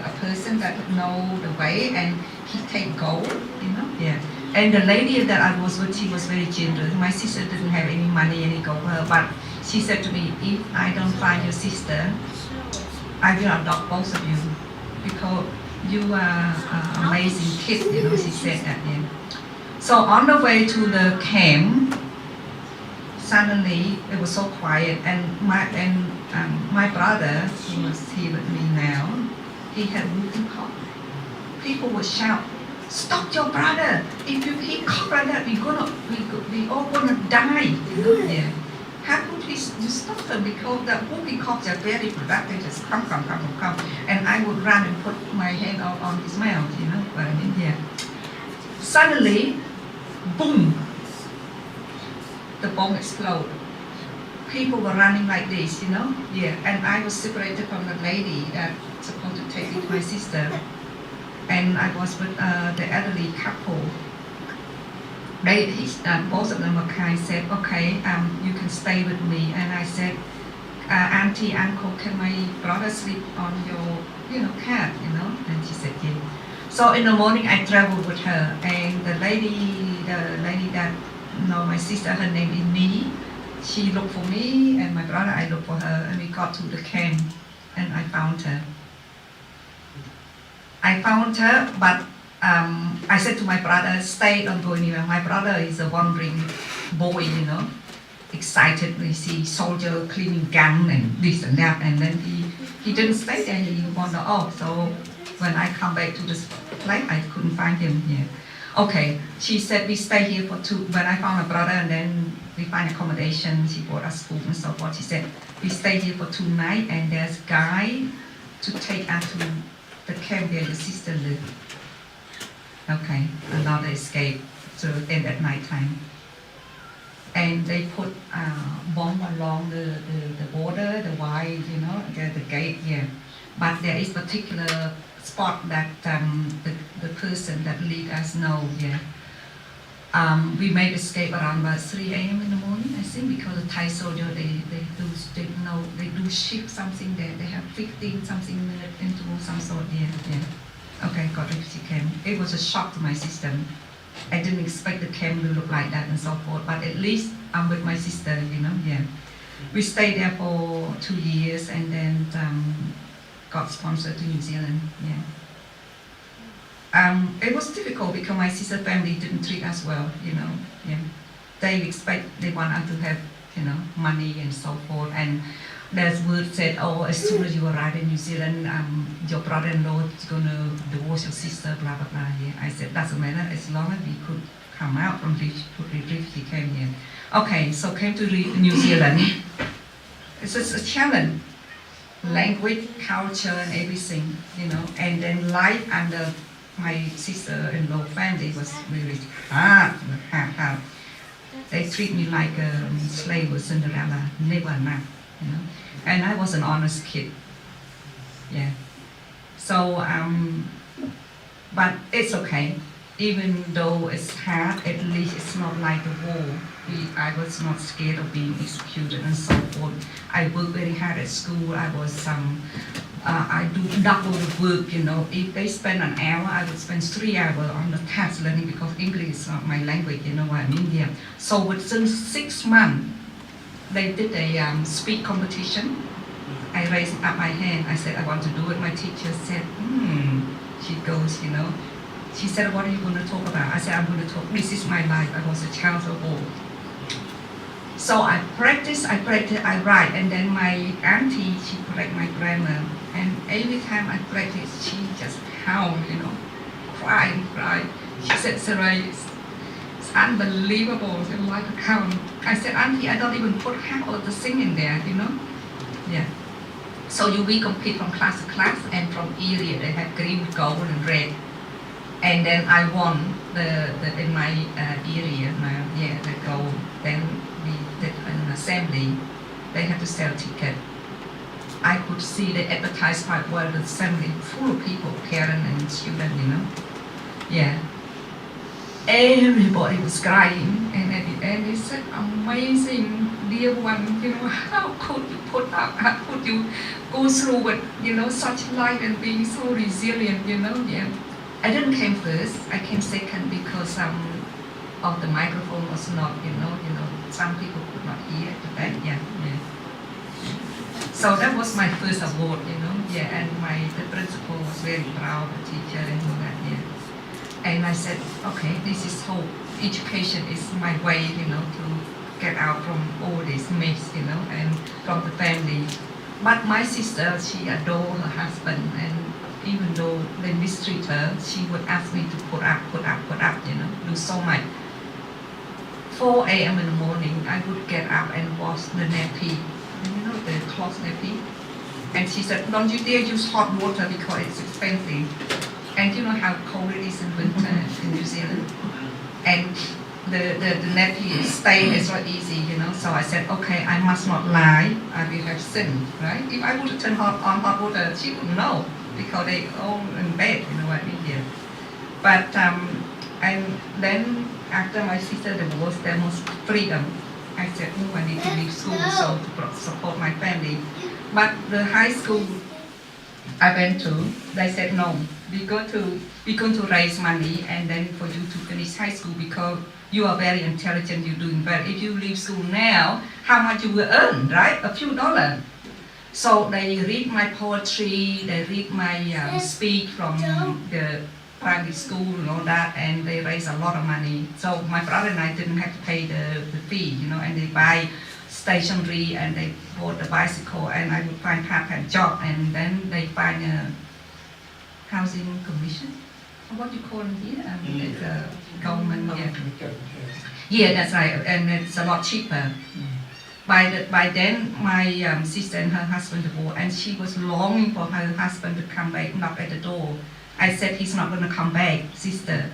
a person that know the way, and he take gold, And the lady that I was with, she was very generous. My sister didn't have any money, any gold, but she said to me, "If I don't find your sister, I will adopt both of you because you are amazing kids." She said that. So on the way to the camp, suddenly it was so quiet, and my brother, who was here with me now, he had whooping cough. People would shout, "Stop your brother! If he cough like that, we all gonna die." How could you stop them? Because the whooping coughs are very productive. Just come. And I would run and put my hand on his mouth, what I mean? Suddenly, boom! The bomb exploded. People were running like this, And I was separated from the lady that was supposed to take me to my sister. And I was with the elderly couple. Both of them were kind. Said, "Okay, you can stay with me." And I said, "Auntie, uncle, can my brother sleep on your, cab?" And she said, "Yeah." So in the morning, I traveled with her, and the lady that my sister, her name is Nee. She looked for me, and my brother, I looked for her, and we got to the camp, and I found her. But I said to my brother, "Stay, don't go anywhere." My brother is a wandering boy, excited. We see soldier cleaning gun and this and that, and then he didn't stay there. He wandered off. So when I come back to this place, I couldn't find him here. Okay, she said we stay here for 2. When I found my brother, and then we find accommodation. She bought us food and so forth. She said we stay here for 2 nights, and there's a guy to take us to the camp where your sister lived. Okay, another escape. So then at night time. and they put bomb along the border, the wide, the gate, yeah. But there is particular spot that the person that lead us know, yeah. We made escape around about 3 a.m. in the morning, I think, because the Thai soldier, they do ship something there. They have 15 something minutes into some sort, yeah. Okay, got refugee camp. It was a shock to my system. I didn't expect the camp to look like that and so forth, but at least I'm with my sister, yeah. We stayed there for 2 years and then got sponsored to New Zealand, yeah. It was difficult because my sister family didn't treat us well, yeah. They want us to have, money and so forth, and there's word said, oh, as soon as you arrive in New Zealand, your brother-in-law is going to divorce your sister, blah, blah, blah. Yeah. I said, doesn't matter, as long as we could come out from refugee camp here. Okay, so came to New Zealand. It's a challenge. Language, culture, and everything, and then life under my sister-in-law family was really hard. They treat me like a slave or Cinderella, never enough. And I was an honest kid, yeah. So, but it's okay. Even though it's hard, at least it's not like the war. I was not scared of being executed and so forth. I worked very hard at school. I do double the work, If they spend an hour, I would spend 3 hours on the task learning because English is not my language, you know what I mean? Yeah. So within 6 months, they did a speech competition. I raised up my hand. I said, I want to do it. My teacher said, She goes, She said, what are you going to talk about? I said, I'm going to talk, this is my life. I was a child of all. So I practice, I write. And then my auntie, she correct my grammar. And every time I practice, she just howled, cry. She said, Serey, it's unbelievable, it's like a cow. I said, Auntie, I don't even put half of the thing in there, Yeah. So we compete from class to class, and from area they have green, gold, and red. And then I won in my area, the gold. Then we did an assembly. They had to sell ticket. I could see the advertised quite well, the assembly full of people, parents and students, Yeah. Everybody was crying, and at the end they said, amazing, dear one, how could you put up, how could you go through with, such life and being so resilient, Yeah. I didn't came first, I came second because of the microphone was not, some people could not hear at the back, yeah. So that was my first award, Yeah, and the principal was very proud, the teacher and all that, yeah. And I said, okay, this is hope. Education is my way, to get out from all this mess, and from the family. But my sister, she adored her husband, and even though they mistreat her, she would ask me to put up, do so much. 4 a.m. in the morning, I would get up and wash the nappy, the cloth nappy. And she said, don't you dare use hot water because it's expensive. And you know how cold it is in winter in New Zealand. And the nappy stain is not easy, So I said, okay, I must not lie. I will have sinned, right? If I would have turned on hot water, she wouldn't know because they all in bed, what I mean here. But and then after my sister divorced, there was freedom. I said, I need to leave school so to support my family. But the high school I went to, they said no. We're going to raise money and then for you to finish high school because you are very intelligent, you're doing well. If you leave school now, how much you will earn, right? A few dollars. So they read my poetry, they read my speech from the primary school and all that, and they raise a lot of money. So my brother and I didn't have to pay the fee, and they buy stationery and they bought a bicycle, and I would find part-time job, and then they find a housing commission, what you call it here, it's a government, yeah, that's right, and it's a lot cheaper. By then, my sister and her husband divorced, and she was longing for her husband to come back, knock at the door. I said, he's not going to come back, sister.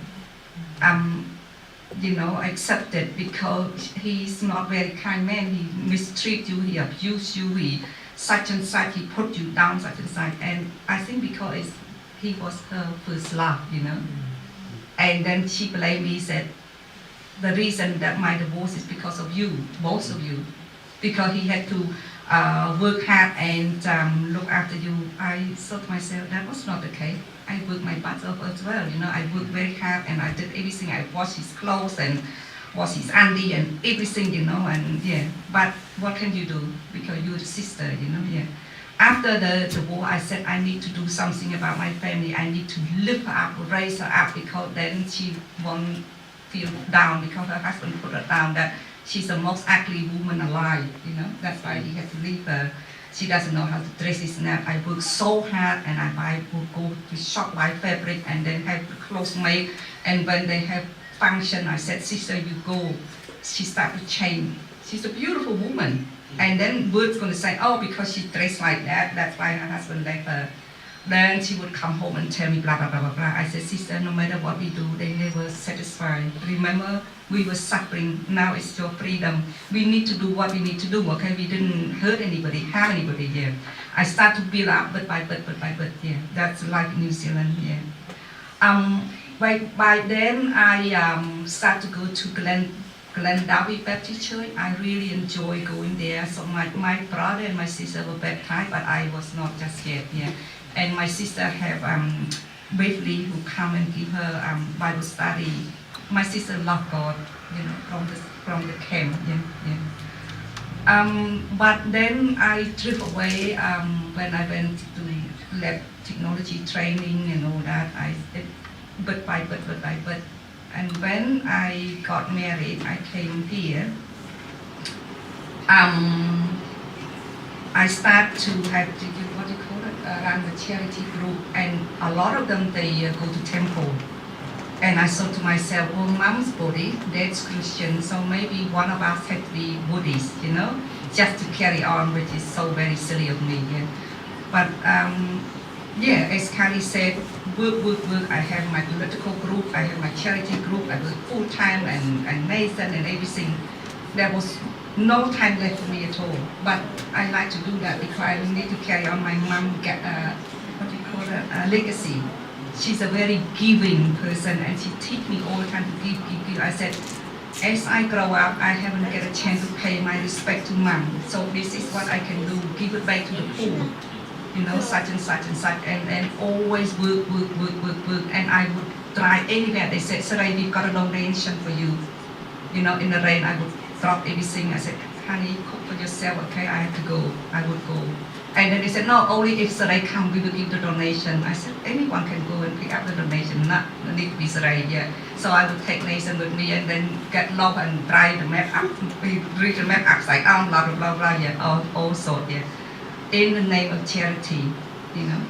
accepted because he's not very kind man. He mistreat you, he abuse you, he such and such, he put you down such and such. And I think because he was her first love, And then she blamed me, said, the reason that my divorce is because of you, both of you. Because he had to work hard and look after you. I thought to myself, that was not the case. I worked my butt off as well, I worked very hard and I did everything. I washed his clothes and washed his auntie and everything, and yeah. But what can you do? Because you're the sister, yeah. After the war, I said I need to do something about my family. I need to lift her up, raise her up, because then she won't feel down because her husband put her down that she's the most ugly woman alive, That's why he had to leave her. She doesn't know how to dress his neck. I work so hard and I go to shop, buy fabric and then have the clothes made. And when they have function, I said, sister, you go. She started to change. She's a beautiful woman. And then word's going to say, oh, because she dressed like that, that's why her husband left her. Then she would come home and tell me blah, blah, blah, blah, blah. I said, sister, no matter what we do, they never satisfy. Remember, we were suffering. Now it's your freedom. We need to do what we need to do, okay? We didn't hurt anybody, harm anybody, yeah. I start to build up bit by bit, yeah. That's like New Zealand, yeah. By then, I start to go to Glendawi Baptist Church. I really enjoy going there. So my brother and my sister were baptized, but I was not just yet, yeah. And my sister have Waverly who come and give her Bible study. My sister loved God, from the camp, yeah. But then I drift away when I went to lab technology training and all that. I did bit by bit. And when I got married, I came here. I start to have run the charity group, and a lot of them they go to temple. And I thought to myself, well, mom's body, dad's Christian, so maybe one of us had to be Buddhist, just to carry on, which is so very silly of me. Yeah. But as Kaly said, work. I have my political group, I have my charity group, I work full time and Nathan and everything. There was no time left for me at all. But I like to do that because I need to carry on my mom legacy. She's a very giving person and she teach me all the time to give. I said, as I grow up, I haven't get a chance to pay my respect to mom. So this is what I can do, give it back to the poor. Such and such and such, and always work. And I would try anywhere. They said, Serey, we've got a donation for you. In the rain, I would drop everything. I said, honey, cook for yourself, okay? I have to go. I would go. And then they said, no, only if Serey come, we will give the donation. I said, anyone can go and pick up the donation, not need to be Serey, yeah. So I would take Nathan with me and then get lost and drive the map up, read the map upside down, blah, blah, blah, blah, yeah, all sorts, yeah. In the name of charity, yeah.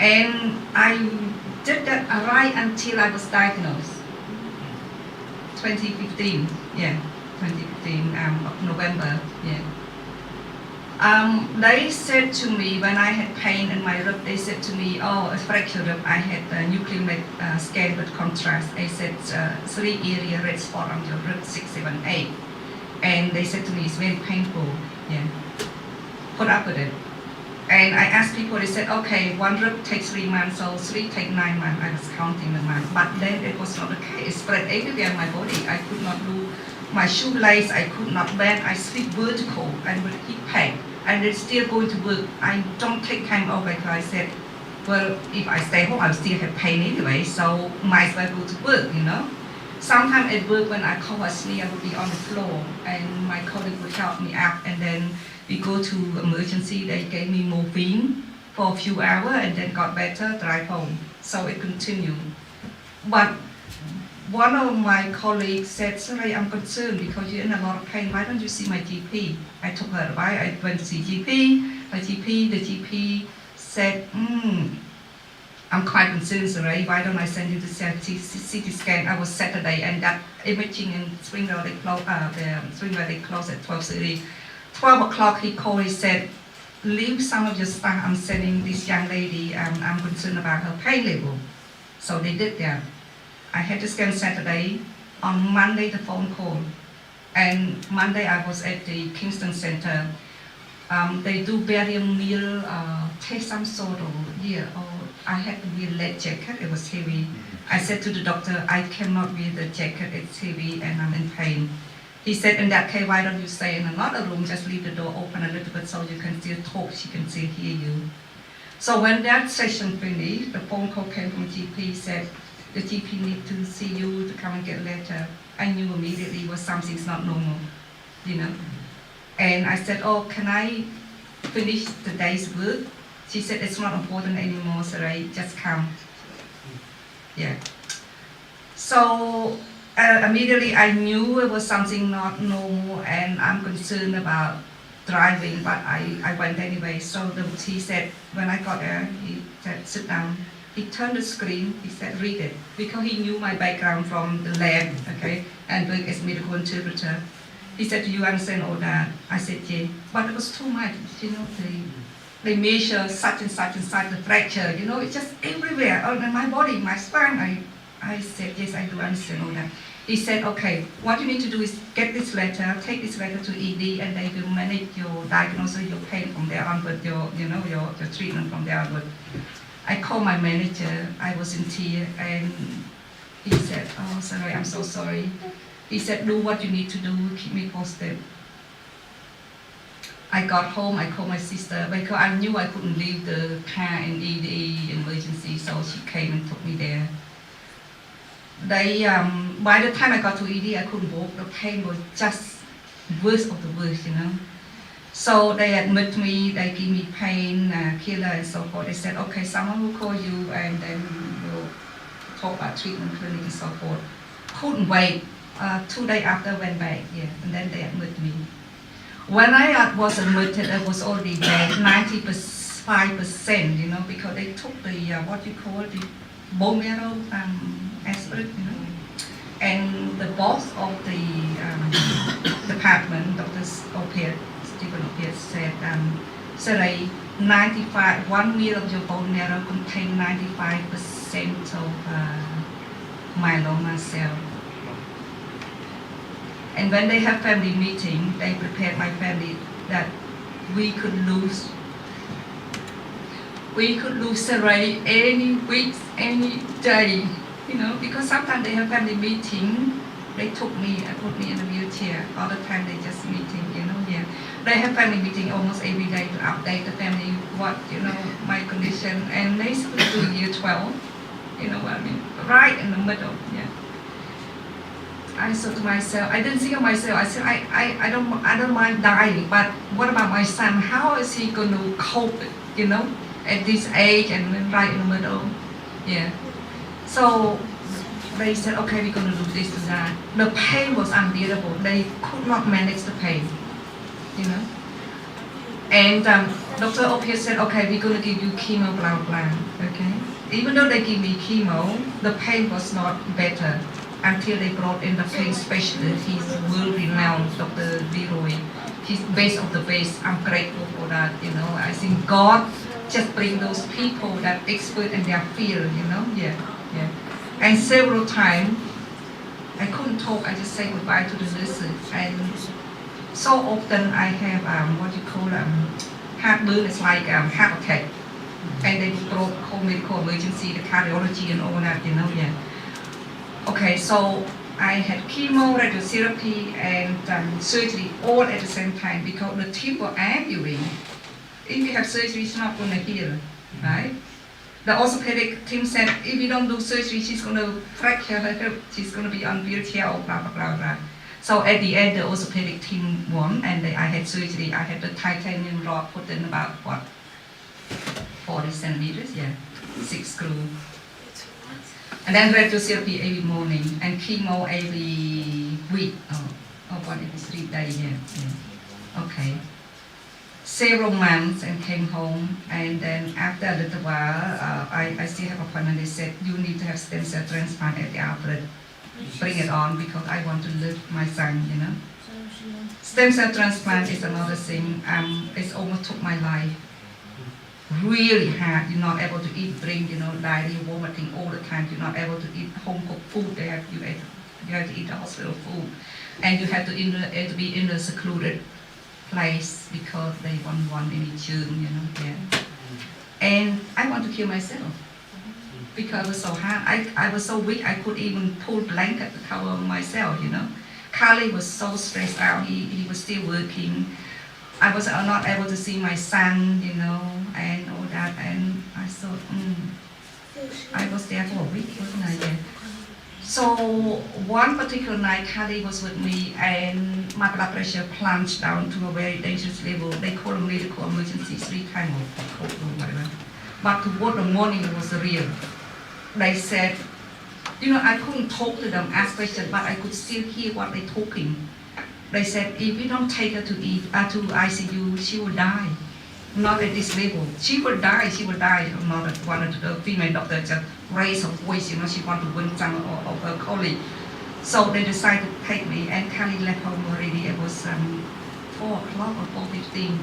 And I did that right until I was diagnosed. 2015, yeah, 2015, November, yeah. They said to me, when I had pain in my rib, they said to me, oh, a fractured rib, I had a nuclear scan with contrast. They said 3 area red spot on your rib, 6, 7, 8. And they said to me, it's very painful, yeah. Put up with it. And I asked people, they said, okay, 1 rib takes 3 months, so 3 take 9 months. I was counting the months. But then it was not the case. It spread everywhere in my body. I could not do my shoelace, I could not bend, I sleep vertical and with heat pack. And it's still going to work. I don't take time off because I said, well, if I stay home, I'll still have pain anyway, so might as well go to work, Sometimes at work when I call a sneeze, I would be on the floor and my colleague would help me up, and then we go to emergency, they gave me morphine for a few hours and then got better, drive home. So it continued. But one of my colleagues said, Serey, I'm concerned because you're in a lot of pain. Why don't you see my GP? I took her advice. I went to see the GP said, I'm quite concerned, Serey. Why don't I send you to CT scan? I was Saturday and that imaging in Springvale, they closed at 12:30. 12 o'clock he called, he said, leave some of your stuff, I'm sending this young lady, I'm concerned about her pain level. So they did that. I had to scan Saturday, On Monday, the phone call. And Monday, I was at the Kingston Center. They do burial meal, take some sort of, I had to wear lead jacket, it was heavy. I said to the doctor, I cannot wear the jacket, it's heavy and I'm in pain. He said, in that case, why don't you stay in another room, just leave the door open a little bit so you can still talk, she can still hear you. So when that session finished, the phone call came from GP, said, the GP need to see you to come and get a letter. I knew immediately was something's not normal, And I said, oh, can I finish the day's work? She said, it's not important anymore, Serey, just come. Yeah. So immediately I knew it was something not normal and I'm concerned about driving, but I went anyway. So he said, when I got there, he said, sit down. He turned the screen, he said, read it, because he knew my background from the lab, okay, and work as medical interpreter. He said, do you understand all that? I said, yeah, but it was too much, they measure such and such and such, the fracture, it's just everywhere, in my body, my spine. I said, yes, I do understand all that. He said, okay, what you need to do is get this letter, take this letter to ED, and they will manage your diagnosis, your pain from there onward, your treatment from there onward. I called my manager, I was in tears, and he said, oh, sorry, I'm so sorry. He said, do what you need to do, keep me posted. I got home, I called my sister, because I knew I couldn't leave the car in ED emergency, so she came and took me there. By the time I got to ED, I couldn't walk, the pain was just worse of the worst, So they admit me, they give me pain killer and so forth. They said, okay, someone will call you and then we'll talk about treatment clinic and so forth. Couldn't wait. 2 days after I went back, and then they admit me. When I was admitted, I was already dead, 95%, because they took the, the bone marrow aspirate, And the boss of the department, Dr. Stephen Opiate said, Serey, 1 meal of your bone marrow contains 95% of myeloma cell. And when they have family meeting, they prepared my family that we could lose Serey any week, any day, because sometimes they have family meeting. They took me and put me in a wheelchair. All the time they just meeting, They have family meeting almost every day to update the family what, my condition. And basically to year 12, what I mean? Right in the middle, I said to myself, I didn't think of myself, I said, I don't mind dying, but what about my son? How is he going to cope, at this age and then right in the middle? So they said, okay, we're going to do this, do that. The pain was unbearable. They could not manage the pain, And Dr. Opiate said, okay, we're going to give you chemo, blah, blah, okay? Even though they give me chemo, the pain was not better until they brought in the pain specialist. He's world-renowned, Dr. Lloyd. He's best of the best. I'm grateful for that, I think God just bring those people that expert in their field, And several times, I couldn't talk, I just say goodbye to the nurses. And so often I have, heartburn, it's like heart attack. And they brought call medical emergency, the cardiology and all that, Okay, so I had chemo, radiotherapy, and surgery all at the same time because the team were arguing. If you have surgery, it's not going to heal, right? The orthopedic team said, if you don't do surgery, she's going to fracture her hip, she's going to be on wheelchair, or blah, blah, blah, blah. So at the end, the orthopedic team won, and I had surgery. I had the titanium rod put in about, 40 centimeters, 6 screws. And then radiotherapy every morning, and chemo every week, every 3 days, Okay. Several months and came home, and then after a little while, I still have an appointment. They said, you need to have stem cell transplant at the outlet. Bring it on because I want to live my son, Stem cell transplant is another thing. It's almost took my life. Really hard. You're not able to eat, drink, diarrhea, vomiting all the time. You're not able to eat home cooked food. They have you at You have to eat the hospital food, and you have to be in a secluded place because they don't want any germ, there. And I want to kill myself because it was so hard. I was so weak, I could even pull blanket to cover myself, Kaly was so stressed out. He was still working. I was not able to see my son, and all that. And I thought, I was there for a week, wasn't I? Yeah. So one particular night, Kaly was with me, and my blood pressure plunged down to a very dangerous level. They called medical emergency 3 times or whatever. But toward the morning, it was real. They said, I couldn't talk to them, ask questions, but I could still hear what they're talking. They said, if we don't take her to ICU, she will die. Not at this level. She will die. Not at one of the female doctors just raised her voice, she wanted to win some of her colleague. So they decided to take me, and Kaly left home already. It was 4 o'clock or 4:15.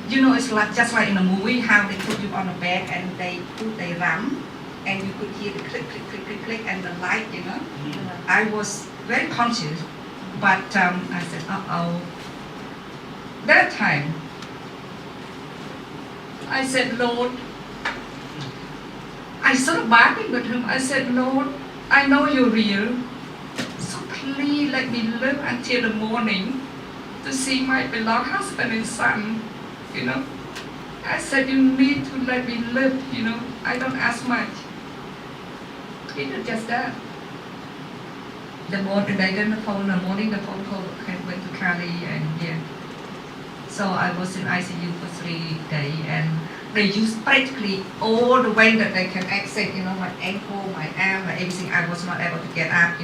It's just like in a movie, how they put you on a bed and they run, and you could hear the click, click, click, click, click, and the light, I was very conscious, but I said, uh-oh. That time, I said, Lord, I started bargaining with him. I said, Lord, I know you're real, so please let me live until the morning to see my beloved husband and son, I said, you need to let me live, I don't ask much. He did just that. The morning, the phone call went to Kaly, and so I was in ICU for 3 days, and they used practically all the way that they can access, my ankle, my arm, everything. I was not able to get up,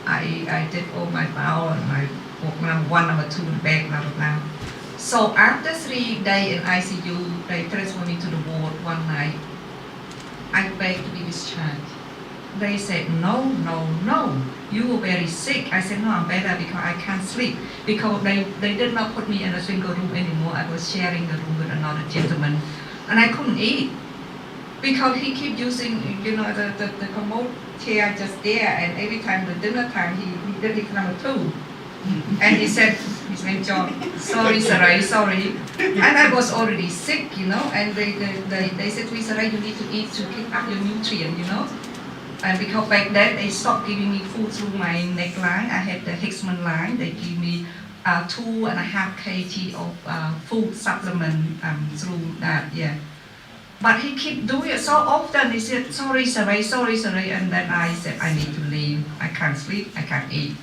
I did all my bowel, and I walked number 1, number 2 in bed, blah, blah, blah. So after 3 days in ICU, they transferred me to the ward one night. I begged to be discharged. They said, no, you were very sick. I said, no, I'm better because I can't sleep. Because they did not put me in a single room anymore. I was sharing the room with another gentleman. And I couldn't eat. Because he kept using, the commode chair just there. And every time the dinner time, he did it number 2. And he said, his name John, sorry, Serey, sorry. And I was already sick, and they said to me, Serey, you need to eat to keep up your nutrient, And because back then they stopped giving me food through my neckline, I had the Hicksman line. They give me 2.5 kg of food supplement through that, But he kept doing it so often. He said, sorry, Serey. And then I said, I need to leave. I can't sleep, I can't eat,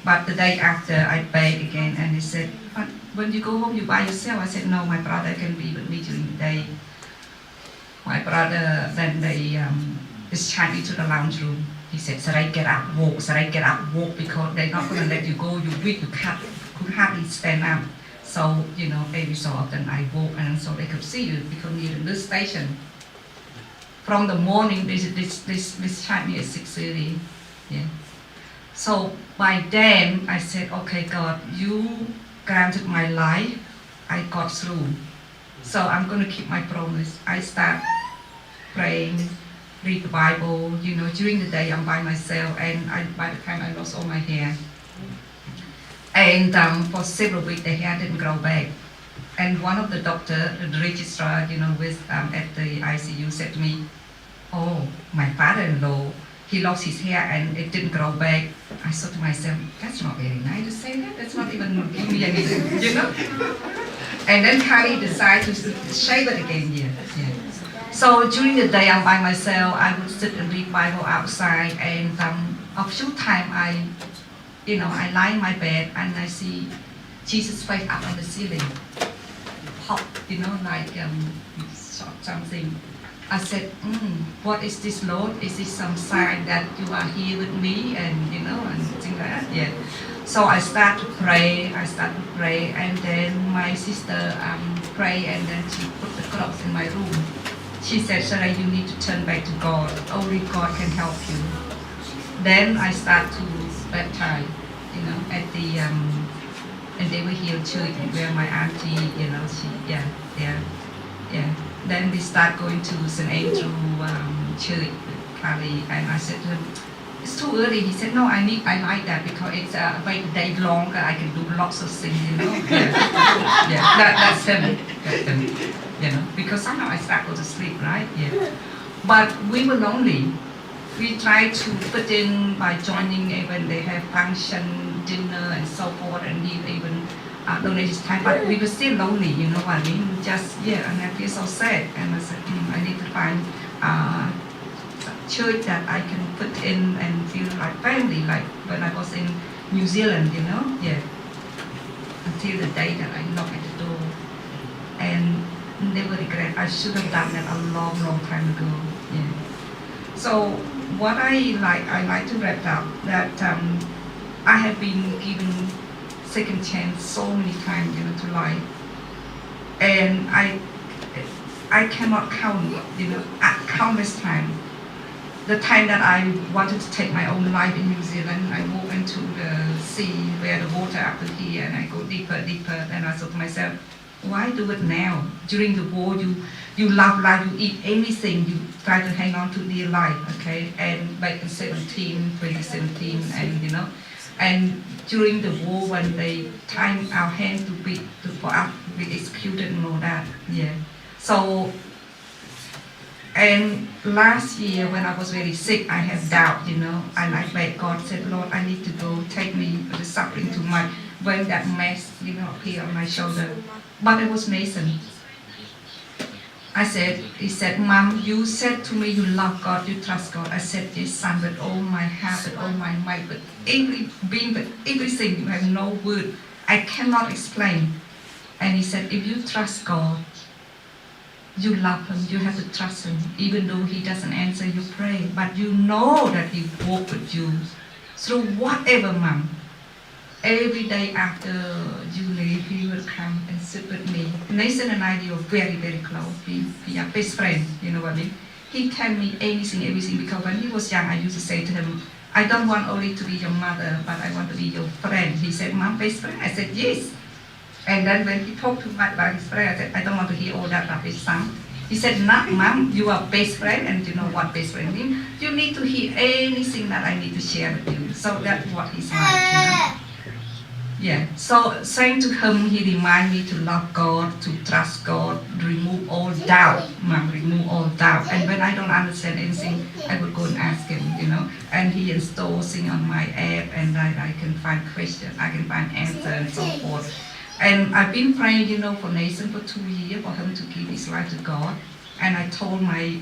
But the day after, I begged again, and he said, but when you go home, you by yourself? I said, no, my brother can be with me during the day. My brother, then they discharged me to the lounge room. He said, Serey, get up, walk, because they're not going to let you go. You're weak, you could hardly stand up. So, every so often I walk, and so they could see you because near the nurse station. From the morning, they discharged me at 6:30. So by then, I said, okay, God, you granted my life. I got through. So I'm going to keep my promise. I start praying, read the Bible. During the day, I'm by myself. And by the time I lost all my hair. And for several weeks, the hair didn't grow back. And one of the doctor, the registrar, at the ICU said to me, oh, my father-in-law, he lost his hair and it didn't grow back. I thought to myself, that's not very nice to say that. That's not even giving me anything, And then Kaly decided to shave it again, So during the day, I'm by myself. I would sit and read Bible outside, and a few times I lie in my bed and I see Jesus' face up on the ceiling, pop, like something. I said, what is this, Lord? Is this some sign that you are here with me? And, and things like that, So I start to pray, and then my sister prayed, and then she put the cross in my room. She said, Serey, you need to turn back to God. Only God can help you. Then I start to baptize, at the, and they were here in church where my auntie, Then we start going to St. Andrew Church with Kaly, and I said to him, it's too too early. He said, no, I like that because it's make the day longer. I can do lots of things, you know. Yeah, that's him. That's him. You know, because somehow I start go to sleep, right? Yeah. But we were lonely. We tried to put in by joining when they have function, dinner, and so forth, and he even donate his time. But we were still lonely, you know what I mean? Just and I feel so sad. And I said, I need to find church that I can put in and feel like family, like when I was in New Zealand, you know, until the day that I knocked at the door and never regret. I should have done that a long time ago. So what I like to wrap up that I have been given second chance so many times, you know, to life, and I cannot count, you know, countless times. The time that I wanted to take my own life in New Zealand, I walk into the sea where the water up to here, and I go deeper, and I thought to myself, why do it now? During the war, you love life, you eat anything, you try to hang on to dear life, okay? And back in 2017, and you know, and during the war when they tied our hands for us to be executed and all that, So. And last year when I was very sick, I had doubt, you know, and I begged God, said, Lord, I need to go, take me the suffering too much, when that mess, you know, appeared on my shoulder. But it was Mason. He said, Mom, you said to me you love God, you trust God. I said, yes, son, with all my heart, with all my might, with every being, with everything, you have no word. I cannot explain. And he said, if you trust God, you love him, you have to trust him, even though he doesn't answer your prayer, but you know that he walks with you through whatever, Mom. Every day after you leave, he will come and sit with me. Nathan and I are very close. We are best friends, you know what I mean? He tell me anything, everything, because when he was young, I used to say to him, I don't want only to be your mother, but I want to be your friend. He said, Mom, best friend? I said, yes. And then when he talked too much about his friend, I said, I don't want to hear all that about his son. He said, no, Mom, you are best friend, and you know what best friend means. You need to hear anything that I need to share with you. So that's what he's like, you know. So saying to him, he reminded me to love God, to trust God, remove all doubt, Mom, remove all doubt. And when I don't understand anything, I would go and ask him, you know. And he installs things on my app, and I can find questions, I can find answers, and so forth. And I've been praying, you know, for Nathan for 2 years, for him to give his life to God. And I told my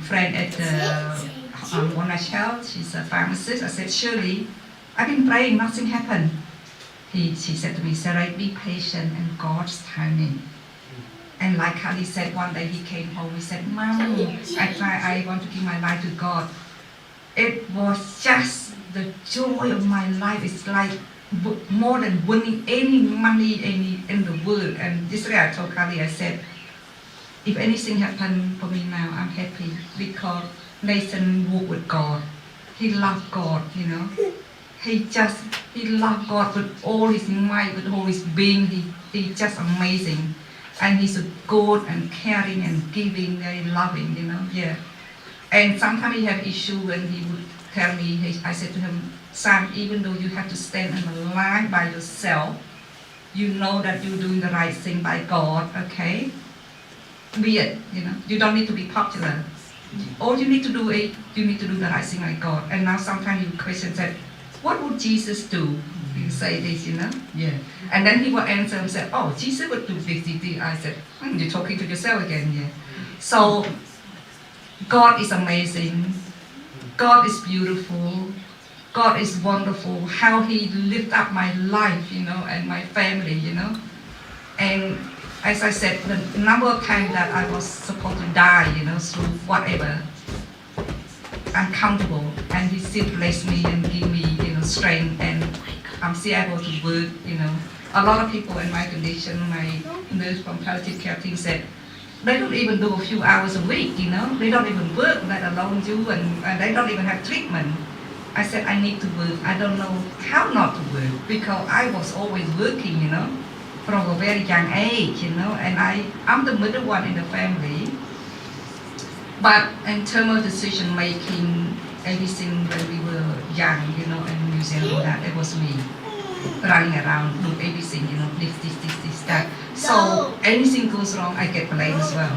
friend at the Monash Health, she's a pharmacist, I said, Shirley, I've been praying, nothing happened. She said to me, Serey, be patient in God's timing. And like Kaly said, one day he came home, he said, Mom, I want to give my life to God. It was just the joy of my life. It's like more than winning any money in the world. And yesterday I told Kaly, I said, if anything happened for me now, I'm happy because Nathan walked with God. He loved God, you know. He loved God with all his might, with all his being. He's just amazing. And he's a good and caring and giving, very loving, you know, And sometimes he had issue and he would tell me, I said to him, Sam, even though you have to stand in the line by yourself, you know that you're doing the right thing by God, okay? Be it, you know. You don't need to be popular. All you need to do is, you need to do the right thing by God. And now sometimes you question that, what would Jesus do? You say this, you know? And then he will answer and say, oh, Jesus would do this. I said, you're talking to yourself again, So, God is amazing. God is beautiful. God is wonderful. How he lifted up my life, you know, and my family, you know. And as I said, the number of times that I was supposed to die, you know, through whatever, uncountable, and he still blessed me and give me, you know, strength, and I'm still able to work, you know. A lot of people in my condition, my nurse from palliative care team said, they don't even do a few hours a week, you know. They don't even work, let alone you, and they don't even have treatment. I said, I need to work. I don't know how not to work because I was always working, you know, from a very young age, you know, and I'm the middle one in the family. But in terms of decision making, everything when we were young, you know, in New Zealand, that it was me running around, do everything, you know, this, that. So anything goes wrong, I get blamed as well.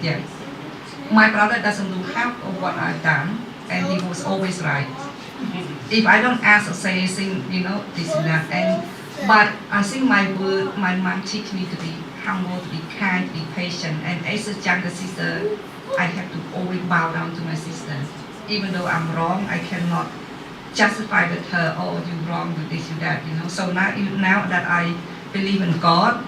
Yeah. My brother doesn't do half of what I've done, and he was always right. If I don't ask or say anything, you know, this and that, but I think my mom teach me to be humble, to be kind, to be patient, and as a younger sister, I have to always bow down to my sister. Even though I'm wrong, I cannot justify with her, oh, you're wrong with this, you that, you know. So now that I believe in God,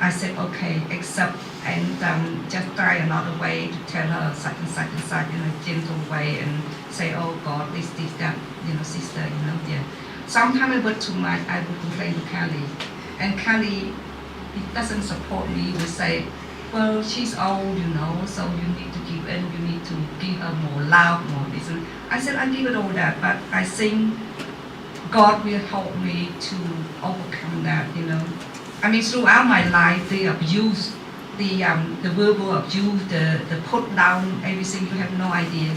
I said, okay, accept and just try another way to tell her such and such and such in a gentle way and say, oh God, this, that, you know, sister, you know, yeah. Sometimes I work too much, I would complain to Kaly. And Kaly, he doesn't support me, he would say, well, she's old, you know, so you need to give in, you need to give her more love, more this. I said, I give it all that, but I think God will help me to overcome that, you know. I mean, throughout my life, the abuse, the verbal abuse, the put down, everything, you have no idea.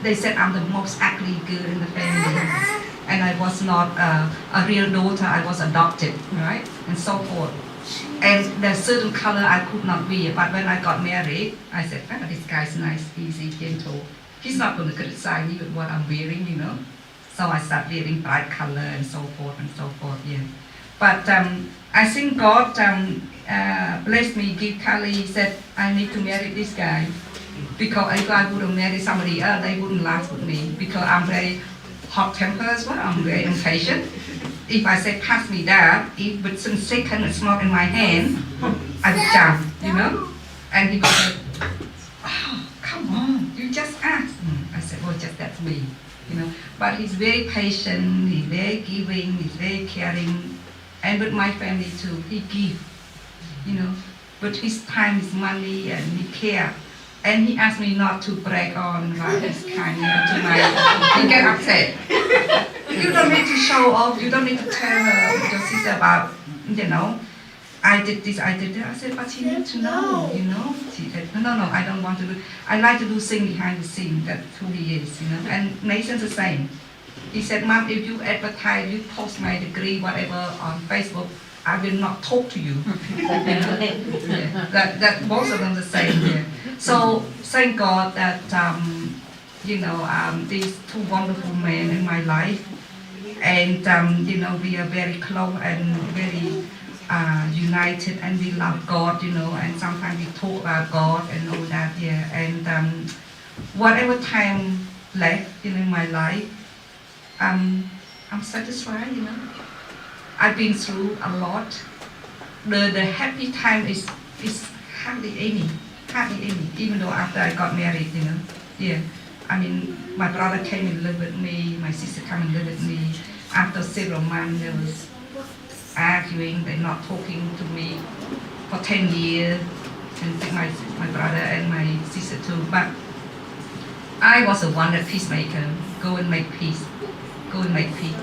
They said I'm the most ugly girl in the family, and I was not a real daughter, I was adopted, right, and so forth. And there's certain color I could not wear, but when I got married, I said, oh, this guy's nice, easy, gentle. He's not going to criticize me with what I'm wearing, you know. So I started wearing bright color and so forth, yeah. But I think God blessed me, give Kaly, said, I need to marry this guy. Because if I would have married somebody else, they wouldn't last with me. Because I'm very hot-tempered as well, I'm very impatient. If I say, pass me that, if within second it's not in my hand, I would jump, you know. And he would say, oh, come on, you just ask. I said, well, just that's me, you know. But he's very patient, he's very giving, he's very caring. And with my family too, he gives, you know. But his time, his money, and he cares. And he asked me not to brag on about his kindness to my, he get upset. You don't need to show off, you don't need to tell your sister about, you know, I did this, I did that. I said, but she needs to know, you know. She said, no, I don't want to do, I like to do things behind the scene, that's who he is, you know. And Nathan's the same. He said, Mom, if you advertise, you post my degree, whatever, on Facebook, I will not talk to you. Yeah, that both of them the same. Yeah. So thank God that you know, these two wonderful men in my life, and you know, we are very close and very united, and we love God, you know, and sometimes we talk about God and all that. Yeah, and whatever time left in my life, I'm satisfied, you know. I've been through a lot. The happy time is hardly any, even though after I got married, you know. Yeah, I mean, my brother came and lived with me, my sister came and lived with me. After several months, there was arguing, they're not talking to me for 10 years, and my brother and my sister too. But I was the one that peacemaker, go and make peace.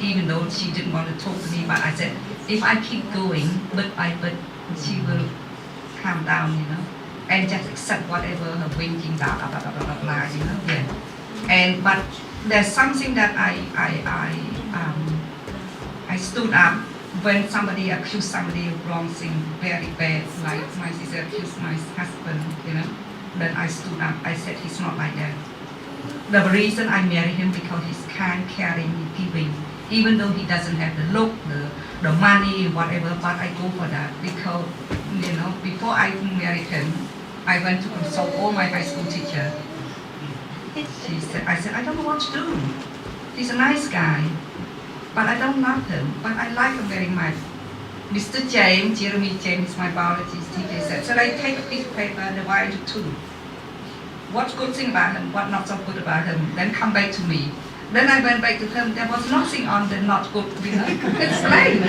Even though she didn't want to talk to me, but I said, if I keep going, bit by bit, she will calm down, you know, and just accept whatever her whinging, blah, blah, blah, blah, blah, blah, you know, yeah. But there's something that I stood up when somebody accused somebody of wrong thing, very bad, like my sister accused my husband, you know, then I stood up, I said, he's not like that. The reason I married him because he's kind, caring, giving, even though he doesn't have the look, the money, whatever, but I go for that because, you know, before I married him, I went to consult all my high school teacher. I said, I don't know what to do. He's a nice guy, but I don't love him, but I like him very much. Mr. Jeremy James, my biology teacher, said, so I take a piece of paper and divide it into two. What's good thing about him, what not so good about him, then come back to me. Then I went back to him, there was nothing on the not good, you know, explain.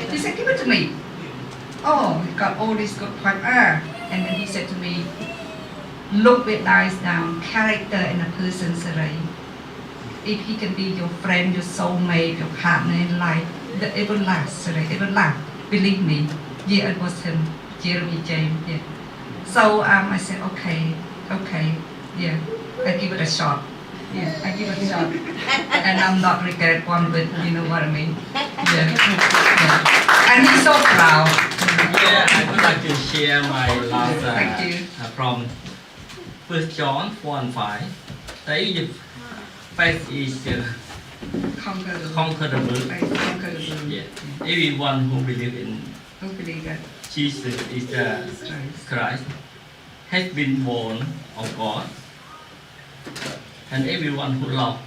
He said, give it to me. Oh, he got all this good point, and then he said to me, look with eyes down, character in a person, Serey. If he can be your friend, your soulmate, your partner in life, it will last, Serey, it will last. Believe me. Yeah, it was him, Jeremy James, yeah. So I said, okay, yeah, I give it a shot. Yeah, I give a shot. And I'm not regret one bit, you know what I mean? Yeah. Yeah. And he's so proud. Yeah, I would like to share my last Thank you. from 1 John 4 and 5. Say the faith is Conquer the world. conquer the world. Faith conquer the world. Yeah. Everyone who believes in Who believe that Jesus is Christ. Christ has been born of God, and everyone who loves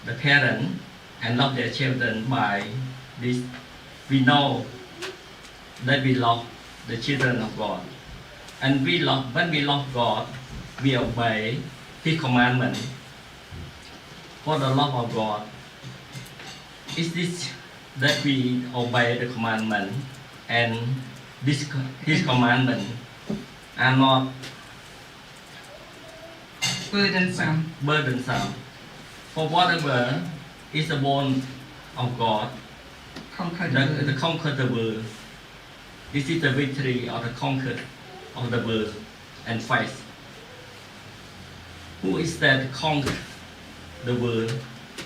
the parent and love their children by this, we know that we love the children of God, and when we love God, we obey His commandment. For the love of God is this, that we obey the commandment, and His commandment are not burdensome. For whatever is the born of God, Conquer the the world. conquer the world. This is the victory of the conquer of the world and faith. Who is that conquer the world?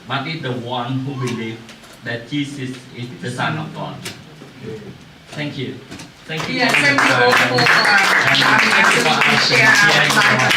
But is the one who believes that Jesus is the Son of God. Thank you. Thank you. Yeah, thank you all for